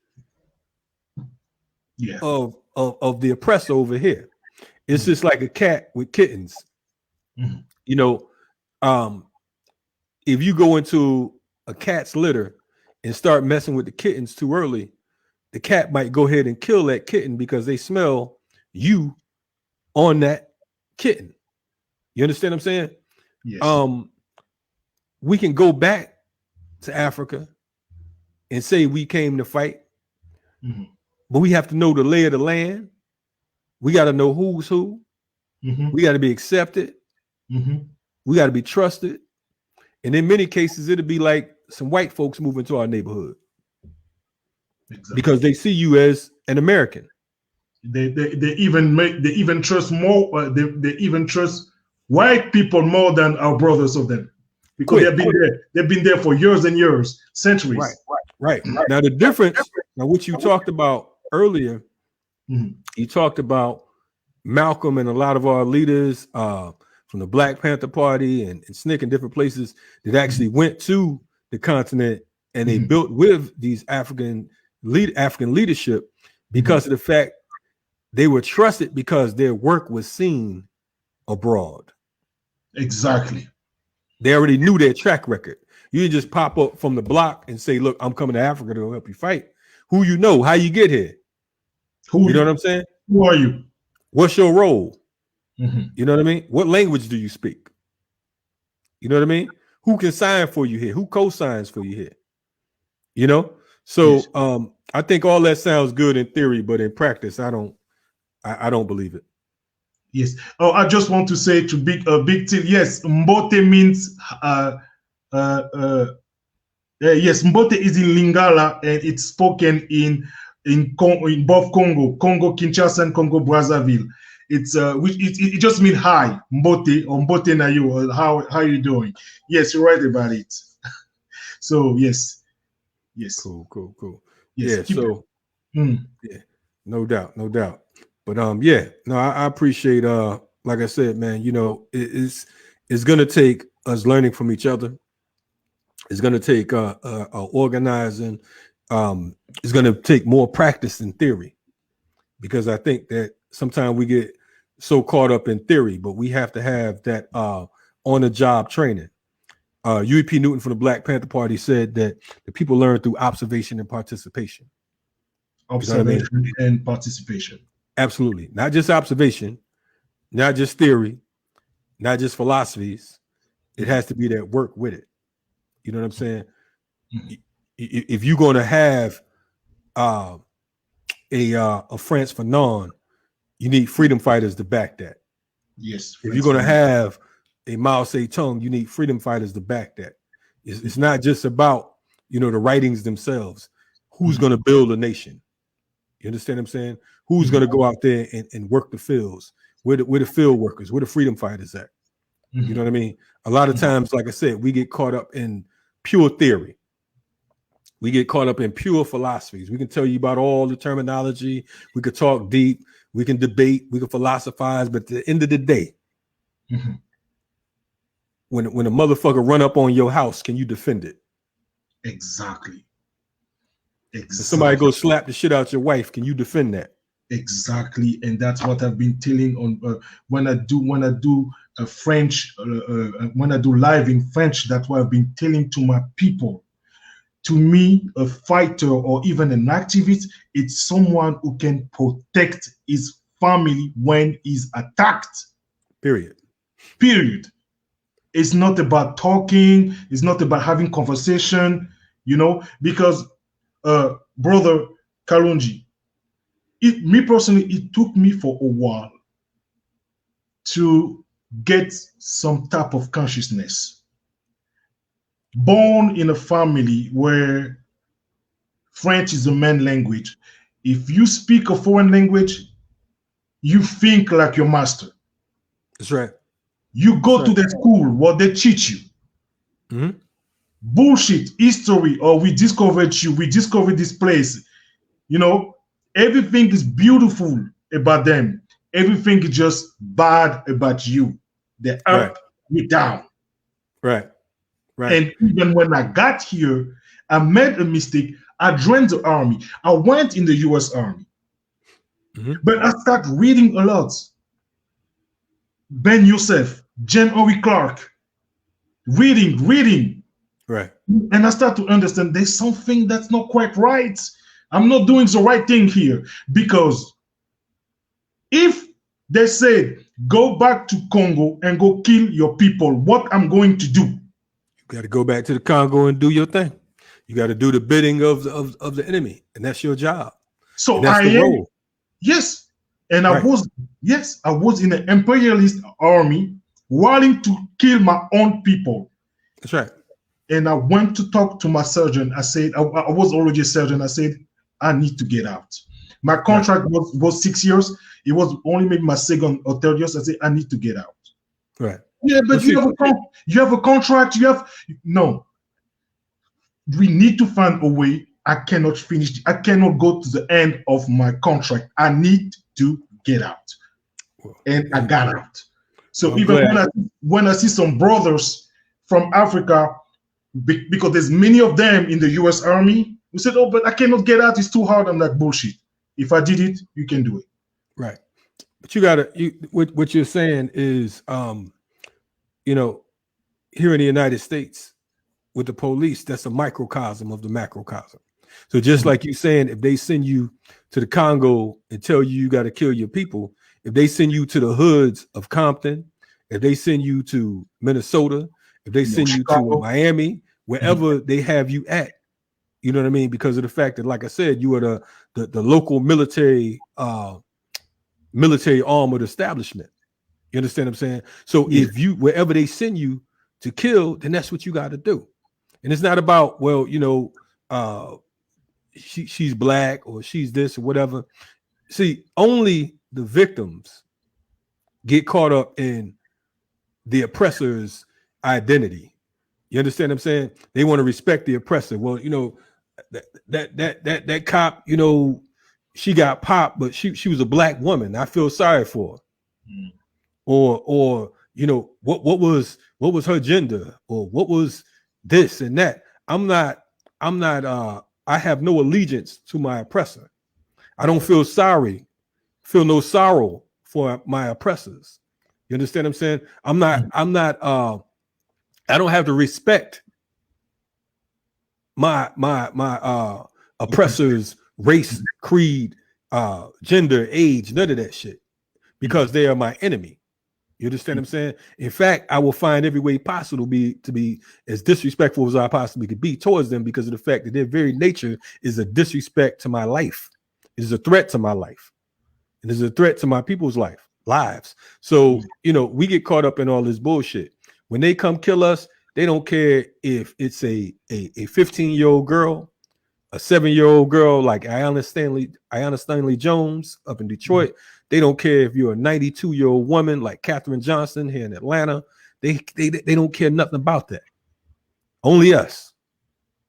of the oppressor over here. It's just like a cat with kittens. You know, if you go into a cat's litter and start messing with the kittens too early, the cat might go ahead and kill that kitten because they smell you on that kitten. You understand what I'm saying? Yes. We can go back to Africa and say we came to fight, but we have to know the lay of the land. We got to know who's who. We got to be accepted. We got to be trusted. And in many cases, it'll be like some white folks moving to our neighborhood because they see you as an American. They even trust more. They even trust white people more than our brothers of them, because they've been there. They've been there for years and years, centuries. Right. Now the difference. Now what you talked about earlier, you talked about Malcolm and a lot of our leaders from the Black Panther Party and SNCC and different places that actually went to the continent and they built with these African leadership because of the fact they were trusted because their work was seen abroad. Exactly. They already knew their track record. You didn't just pop up from the block and say, look, I'm coming to Africa to help you fight. Who you know, how you get here. You know what I'm saying? Who are you? What's your role? You know what I mean? What language do you speak? You know what I mean? Who can sign for you here? Who co-signs for you here? You know? So I think all that sounds good in theory, but in practice, I don't believe it. Yes. Oh, I just want to say to big T. Yes, Mbote means yes, Mbote is in Lingala and it's spoken in both Congo, Kinshasa and Congo Brazzaville. It's it just means hi, Mbote or Mbote na you, or how you doing? Yes, you're right about it. So yes. Cool. Yes, yeah. So yeah, no doubt. But yeah, no, I appreciate like I said, man, you know, it's gonna take us learning from each other. It's gonna take organizing. It's gonna take more practice in theory, because I think that sometimes we get so caught up in theory, but we have to have that on the job training. UEP Newton from the Black Panther Party said that the people learn through observation and participation. Observation and participation. Absolutely. Not just observation, not just theory, not just philosophies. It has to be that work with it. You know what I'm saying? If you're going to have a France Fanon, you need freedom fighters to back that. Yes. If you're going to have a Mao Zedong, you need freedom fighters to back that. It's not just about, you know, the writings themselves. Who's going to build a nation? You understand what I'm saying? Who's going to go out there and work the fields? Where the field workers, where the freedom fighters at? You know what I mean? A lot of times, like I said, we get caught up in pure theory. We get caught up in pure philosophies. We can tell you about all the terminology. We could talk deep. We can debate. We can philosophize. But at the end of the day, when a motherfucker run up on your house, can you defend it? Exactly. If somebody go slap the shit out your wife, can you defend that? Exactly, and that's what I've been telling on when I do French, when I do live in French. That's what I've been telling to my people. To me, a fighter or even an activist, it's someone who can protect his family when he's attacked. Period. It's not about talking. It's not about having conversation. You know, because brother Kalonji, me personally, it took me for a while to get some type of consciousness. Born in a family where French is the main language, if you speak a foreign language, you think like your master. That's right. You go to the school where they teach you. Bullshit, history, or we discovered this place. You know, everything is beautiful about them. Everything is just bad about you. They up you down. Right. And even when I got here, I made a mistake. I joined the army. I went in the US Army. But I started reading a lot. Ben Youssef, John Henry Clark. Reading. Right. And I start to understand there's something that's not quite right. I'm not doing the right thing here. Because if they said, go back to Congo and go kill your people, what I'm going to do? You got to go back to the Congo and do your thing. You got to do the bidding of the enemy. And that's your job. So I am. Yes. And I was in the imperialist army wanting to kill my own people. That's right. And I went to talk to my surgeon. I said, I was already a surgeon. I said, I need to get out. My contract was 6 years. It was only maybe my second or third year. So I said, I need to get out. Right. Yeah, but you have a contract. No. We need to find a way. I cannot finish. I cannot go to the end of my contract. I need to get out. And I got out. So when I see some brothers from Africa, because there's many of them in the U.S. Army, we said, oh, but I cannot get out. It's too hard. I'm like, bullshit. If I did it, you can do it. Right. But you gotta, what you're saying is, you know, here in the United States with the police, that's a microcosm of the macrocosm. So just like you saying, if they send you to the Congo and tell you got to kill your people, if they send you to the hoods of Compton, if they send you to Minnesota, if they send you to Miami, wherever they have you at, you know what I mean? Because of the fact that, like I said, you are the local military arm of the establishment. You understand what I'm saying? So if you, wherever they send you to kill, then that's what you got to do. And it's not about, well, you know, she's black or she's this or whatever. See, only the victims get caught up in the oppressor's identity. You understand what I'm saying? They want to respect the oppressor. Well, you know, that cop, you know, she got popped, but she was a black woman. I feel sorry for her. Or you know, what was her gender, or what was this and that. I have no allegiance to my oppressor. I don't feel no sorrow for my oppressors. You understand what I'm saying? I don't have to respect my oppressor's race, creed, gender, age, none of that shit, because they are my enemy. You understand what I'm saying? In fact, I will find every way possible to be as disrespectful as I possibly could be towards them, because of the fact that their very nature is a disrespect to my life. It is a threat to my life. It is a threat to my people's lives. So, you know, we get caught up in all this bullshit. When they come kill us, they don't care if it's a 15-year-old girl, a 7-year-old girl like Ayanna Stanley Jones up in Detroit. They don't care if you're a 92-year-old woman like Katherine Johnson here in Atlanta. They don't care nothing about that. Only us.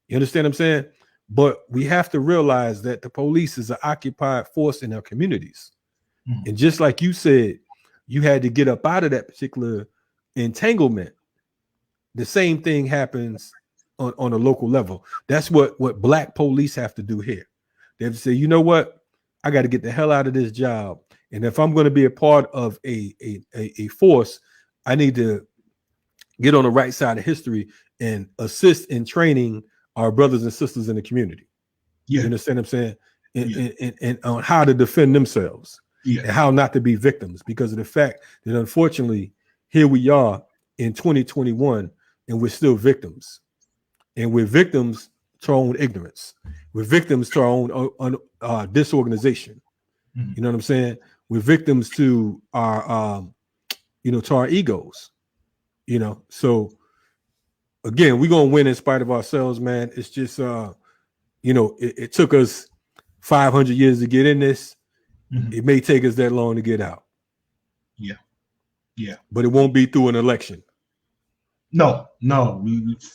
You understand what I'm saying? But we have to realize that the police is an occupied force in our communities. And just like you said, you had to get up out of that particular entanglement. The same thing happens on a local level. That's what black police have to do here. They have to say, you know what? I got to get the hell out of this job. And if I'm going to be a part of a force, I need to get on the right side of history and assist in training our brothers and sisters in the community. You understand what I'm saying? And on how to defend themselves and how not to be victims, because of the fact that unfortunately here we are in 2021 and we're still victims. And we're victims to our own ignorance. We're victims to our own disorganization. You know what I'm saying? We're victims to our, to our egos, So again, we're going to win in spite of ourselves, man. It's just, it took us 500 years to get in this. It may take us that long to get out. Yeah. But it won't be through an election. No.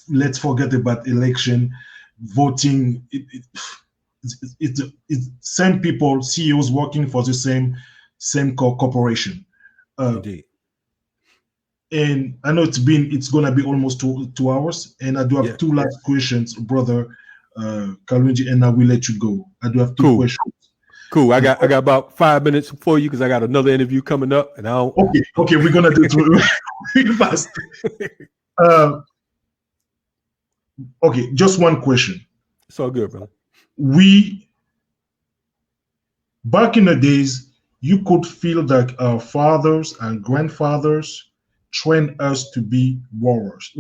Let's forget about election, voting. It's same people, CEOs working for the same corporation. Indeed. And I know it's gonna be almost 2 hours, and I do have two last questions, brother Kalonji, and I will let you go. I do have two questions. Cool. I got about 5 minutes for you because I got another interview coming up, and I'll. Okay, we're gonna do it real fast. Okay, just one question. It's all good, brother. Back in the days, you could feel that our fathers and grandfathers trained us to be warriors.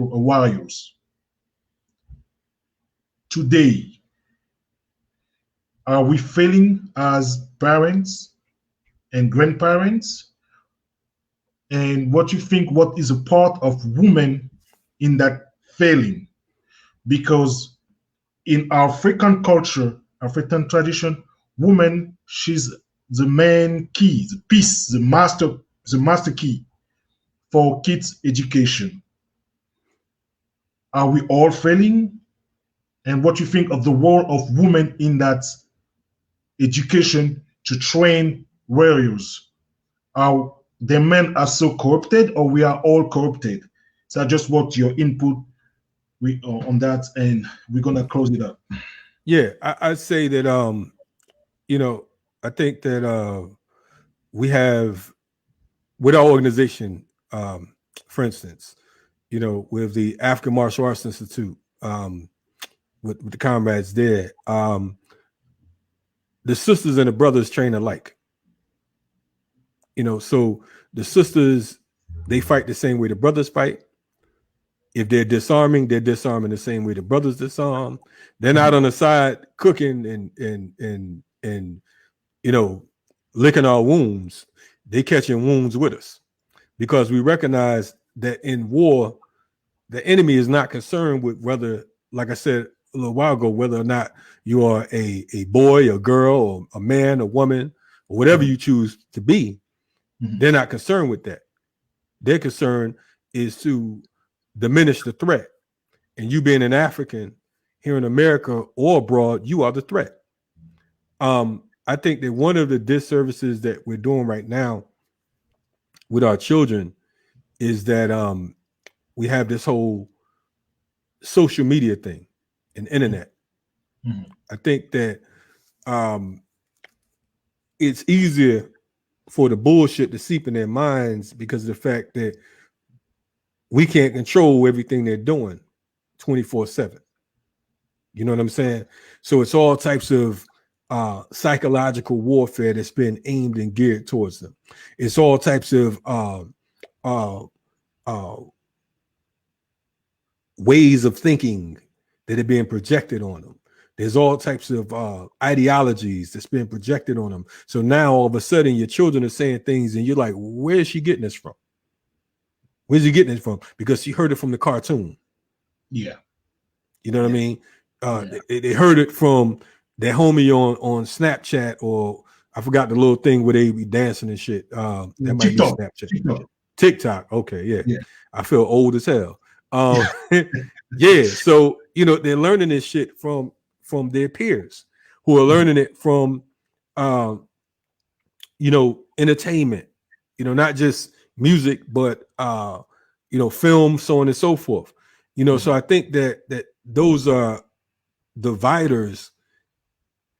Today, are we failing as parents and grandparents? And what is a part of women in that failing? Because in our African culture, African tradition, women She's the main key, the piece, the master key for kids' education. Are we all failing? And what you think of the role of women in that education to train warriors? Are the men are so corrupted, or we are all corrupted? So just what your input on that, and we're gonna close it up. Yeah, I'd say that you know, I think that we have with our organization, for instance, you know, with the African Martial Arts Institute, with the comrades there, the sisters and the brothers train alike. You know, so the sisters, they fight the same way the brothers fight. If they're disarming the same way the brothers disarm. They're not on the side cooking and you know, licking our wounds. They catching wounds with us because we recognize that in war, the enemy is not concerned with whether, like I said a little while ago, whether or not you are a boy, a girl, or a man, a woman, or whatever you choose to be. They're not concerned with that. Their concern is to diminish the threat. And you being an African here in America or abroad, you are the threat. I think that one of the disservices that we're doing right now with our children is that we have this whole social media thing and internet. I think that it's easier for the bullshit to seep in their minds because of the fact that we can't control everything they're doing 24/7. You know what I'm saying? So it's all types of psychological warfare that's been aimed and geared towards them. It's all types of ways of thinking that are being projected on them. There's all types of ideologies that's been projected on them. So now all of a sudden your children are saying things and you're like, where is she getting this from? Where's he getting it from? Because she heard it from the cartoon. Yeah. You know what I mean? They heard it from their homie on Snapchat, or I forgot the little thing where they be dancing and shit. That might TikTok. be Snapchat. TikTok. Okay, yeah. I feel old as hell. Yeah, so you know, they're learning this shit from their peers who are learning it from you know, entertainment, you know, not just music, but you know, film, so on and so forth. You know, so I think that those are dividers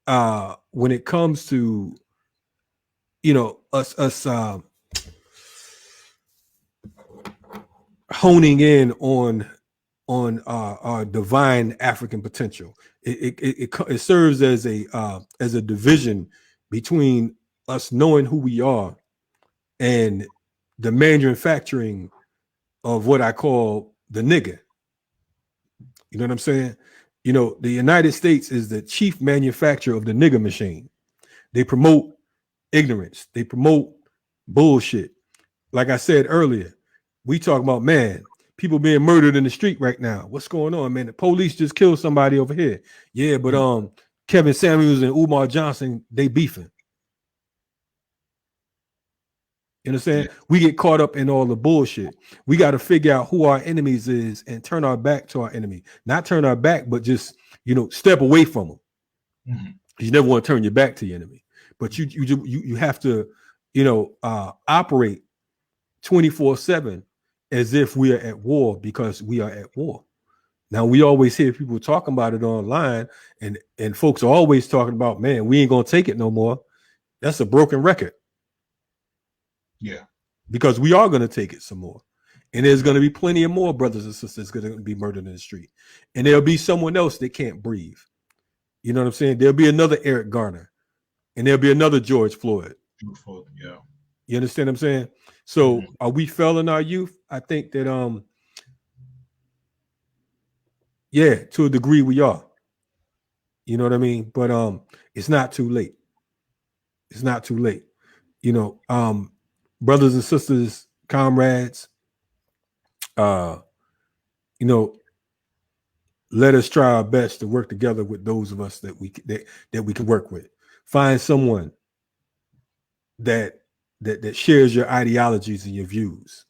when it comes to, you know, us honing in on our divine African potential. It serves as a division between us knowing who we are and the manufacturing of what I call the nigger. You know what I'm saying? You know, the United States is the chief manufacturer of the nigger machine. They promote ignorance. They promote bullshit. Like I said earlier, we talk about, man, people being murdered in the street right now. What's going on, man? The police just killed somebody over here. Yeah, but Kevin Samuels and Umar Johnson, they beefing. You understand? Yeah. We get caught up in all the bullshit. We got to figure out who our enemies is and turn our back to our enemy. Not turn our back, but just, you know, step away from them. You never want to turn your back to your enemy, but you have to, you know, operate 24/7 as if we are at war, because we are at war. Now, we always hear people talking about it online, and folks are always talking about, man, we ain't gonna take it no more. That's a broken record. Yeah, because we are going to take it some more, and there's going to be plenty of more brothers and sisters going to be murdered in the street, and there'll be someone else that can't breathe. You know what I'm saying? There'll be another Eric Garner, and there'll be another George Floyd. Yeah, you understand what I'm saying? So, are we failing our youth? I think that yeah, to a degree we are. You know what I mean? But it's not too late. It's not too late. You know, brothers and sisters, comrades, you know, let us try our best to work together with those of us that we can work with. find someone that shares your ideologies and your views.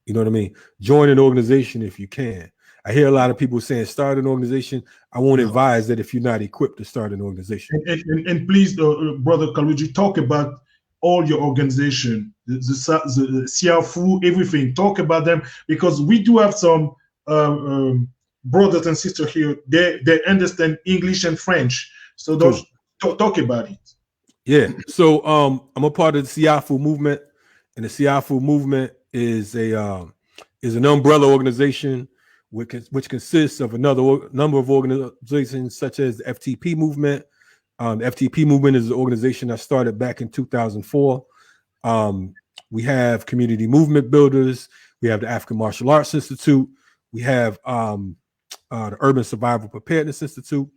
You know what I mean? Join an organization if you can. I hear a lot of people saying start an organization. I won't advise that if you're not equipped to start an organization. And please, Brother Kalonji, talk about all your organization, the Siafu, everything. Talk about them, because we do have some brothers and sisters here. They understand English and French. So those talk about it. Yeah. So I'm a part of the Siafu Movement, and the Siafu Movement is an umbrella organization which consists of another number of organizations such as the FTP Movement. The FTP Movement is an organization that started back in 2004. We have community movement builders. We have the African Martial Arts Institute. We have the Urban Survival Preparedness Institute.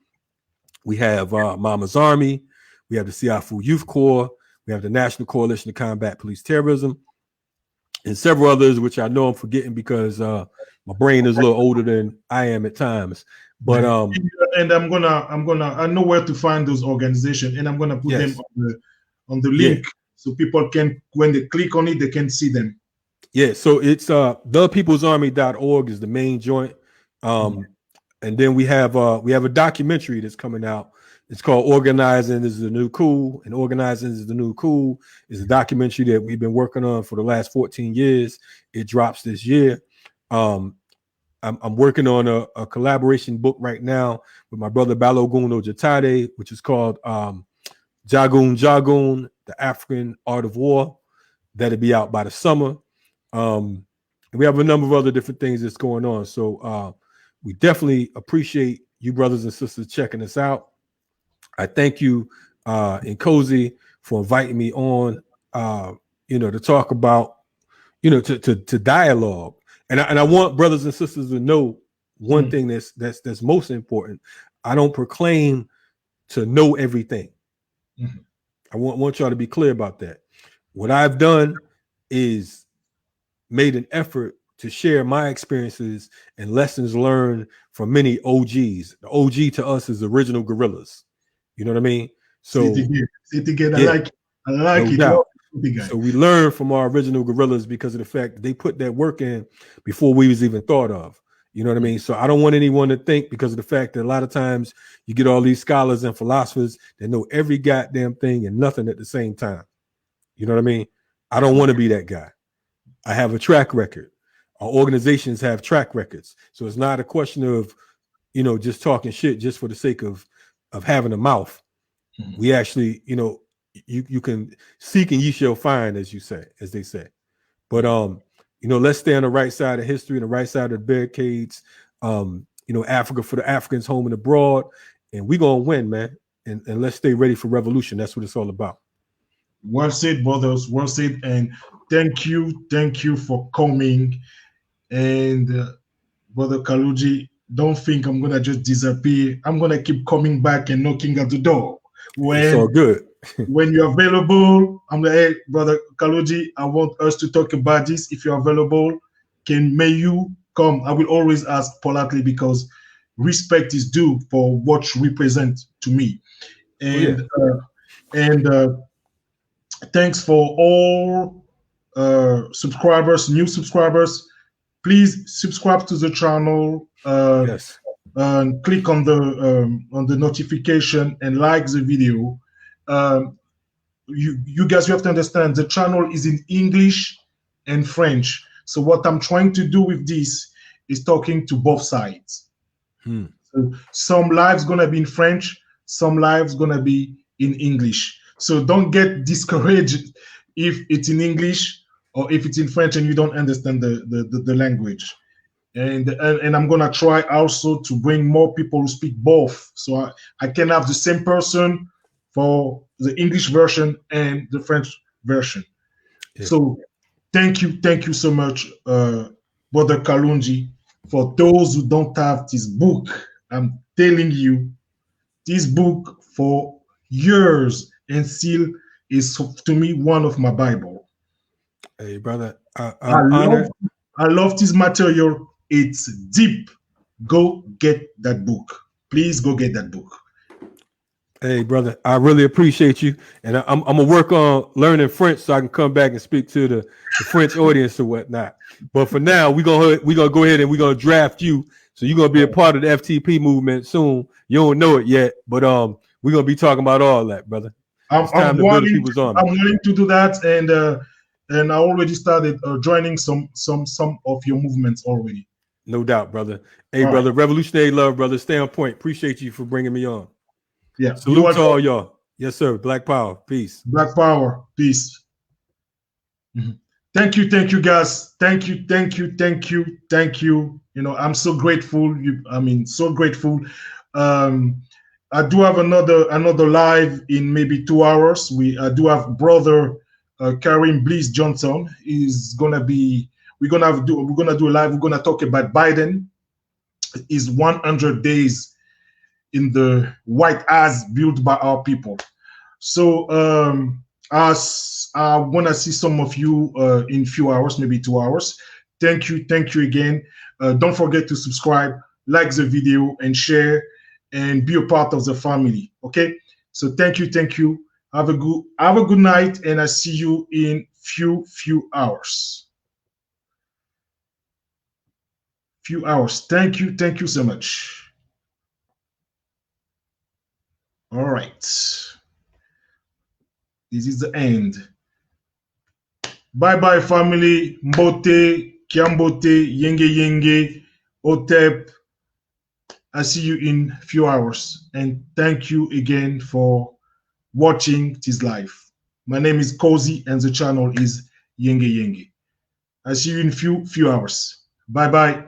We have Mama's Army. We have the Siafu Youth Corps. We have the National Coalition to Combat Police Terrorism, and several others, which I know I'm forgetting because my brain is a little older than I am at times. But and I know where to find those organizations, and I'm gonna put them on the link so people can, when they click on it, they can see them. Yeah, so it's thepeoplesarmy.org is the main joint. And then we have a documentary that's coming out. It's called Organizing is the New Cool, and Organizing is the New Cool is a documentary that we've been working on for the last 14 years. It drops this year. I'm working on a collaboration book right now with my brother Balogun Ojatade, which is called Jagun, the African Art of War. That'll be out by the summer. And we have a number of other different things that's going on. So we definitely appreciate you brothers and sisters checking us out. I thank you, NKOZI, for inviting me on, to talk about, to dialogue. And I want brothers and sisters to know one thing that's most important. I don't proclaim to know everything. I want y'all to be clear about that. What I've done is made an effort to share my experiences and lessons learned from many OGs. The OG to us is original guerrillas. You know what I mean? So I like it. So we learn from our original guerrillas because of the fact that they put that work in before we was even thought of. You know what I mean? So I don't want anyone to think, because of the fact that a lot of times you get all these scholars and philosophers that know every goddamn thing and nothing at the same time. You know what I mean? I don't want to be that guy. I have a track record. Our organizations have track records. So it's not a question of, just talking shit just for the sake of having a mouth. We actually, you can seek and ye shall find, as they say. But let's stay on the right side of history and the right side of the barricades. Africa for the Africans home and abroad, and we're gonna win, man. And let's stay ready for revolution. That's what it's all about. Well said, brothers. Well said, and thank you for coming. And Brother Kalonji, don't think I'm gonna just disappear. I'm gonna keep coming back and knocking at the door. It's all good. When you're available, I'm like, hey, Brother Kalonji, I want us to talk about this. If you're available, may you come? I will always ask politely, because respect is due for what you represent to me. And thanks for all subscribers, new subscribers. Please subscribe to the channel. Yes. And click on the notification and like the video. You guys, you have to understand the channel is in English and French. So what I'm trying to do with this is talking to both sides. So some lives gonna be in French, some lives gonna be in English. So don't get discouraged if it's in English or if it's in French and you don't understand the language. And I'm gonna try also to bring more people who speak both, so I can have the same person for the English version and the French version. So thank you so much, Brother Kalonji. For those who don't have this book, I'm telling you, this book for years and still is, to me, one of my Bible. Hey, brother, I love this material. It's deep. Go get that book. Please go get that book. Hey, brother, I really appreciate you, and I'm gonna work on learning French so I can come back and speak to the French audience or whatnot. But for now, we're gonna go ahead and we're gonna draft you, so you're gonna be a part of the FTP movement soon. You don't know it yet, but we're gonna be talking about all that, brother. I'm willing to do that, and I already started joining some of your movements already. No doubt, brother. Hey, all brother, right. Revolutionary love, brother. Stay on point. Appreciate you for bringing me on. Yeah. Salute to all y'all. Yes, sir. Black power. Peace. Black power. Peace. Mm-hmm. Thank you, guys. Thank you. You know, I'm so grateful. So grateful. I do have another live in maybe 2 hours. I do have brother Karim Bliss Johnson is gonna be. We're gonna do a live. We're gonna talk about Biden. Is 100 days in the White House built by our people. So I want to see some of you in few hours, maybe 2 hours. Thank you again. Don't forget to subscribe, like the video, and share, and be a part of the family. Okay. So thank you. Have a good night, and I see you in few hours. Thank you so much. All right. This is the end. Bye family. Mbote, Kiambote, Yenge, Otep. I see you in few hours, and thank you again for watching this live. My name is NKOZI, and the channel is Yenge. I see you in few hours. Bye.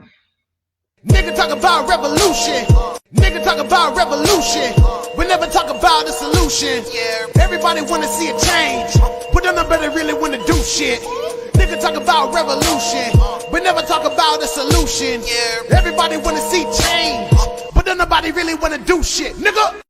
Nigga talk about revolution. Nigga talk about revolution. We never talk about a solution. Everybody wanna see a change, but don't nobody really wanna do shit. Nigga talk about revolution. We never talk about a solution. Everybody wanna see change, but don't nobody really wanna do shit. Nigga.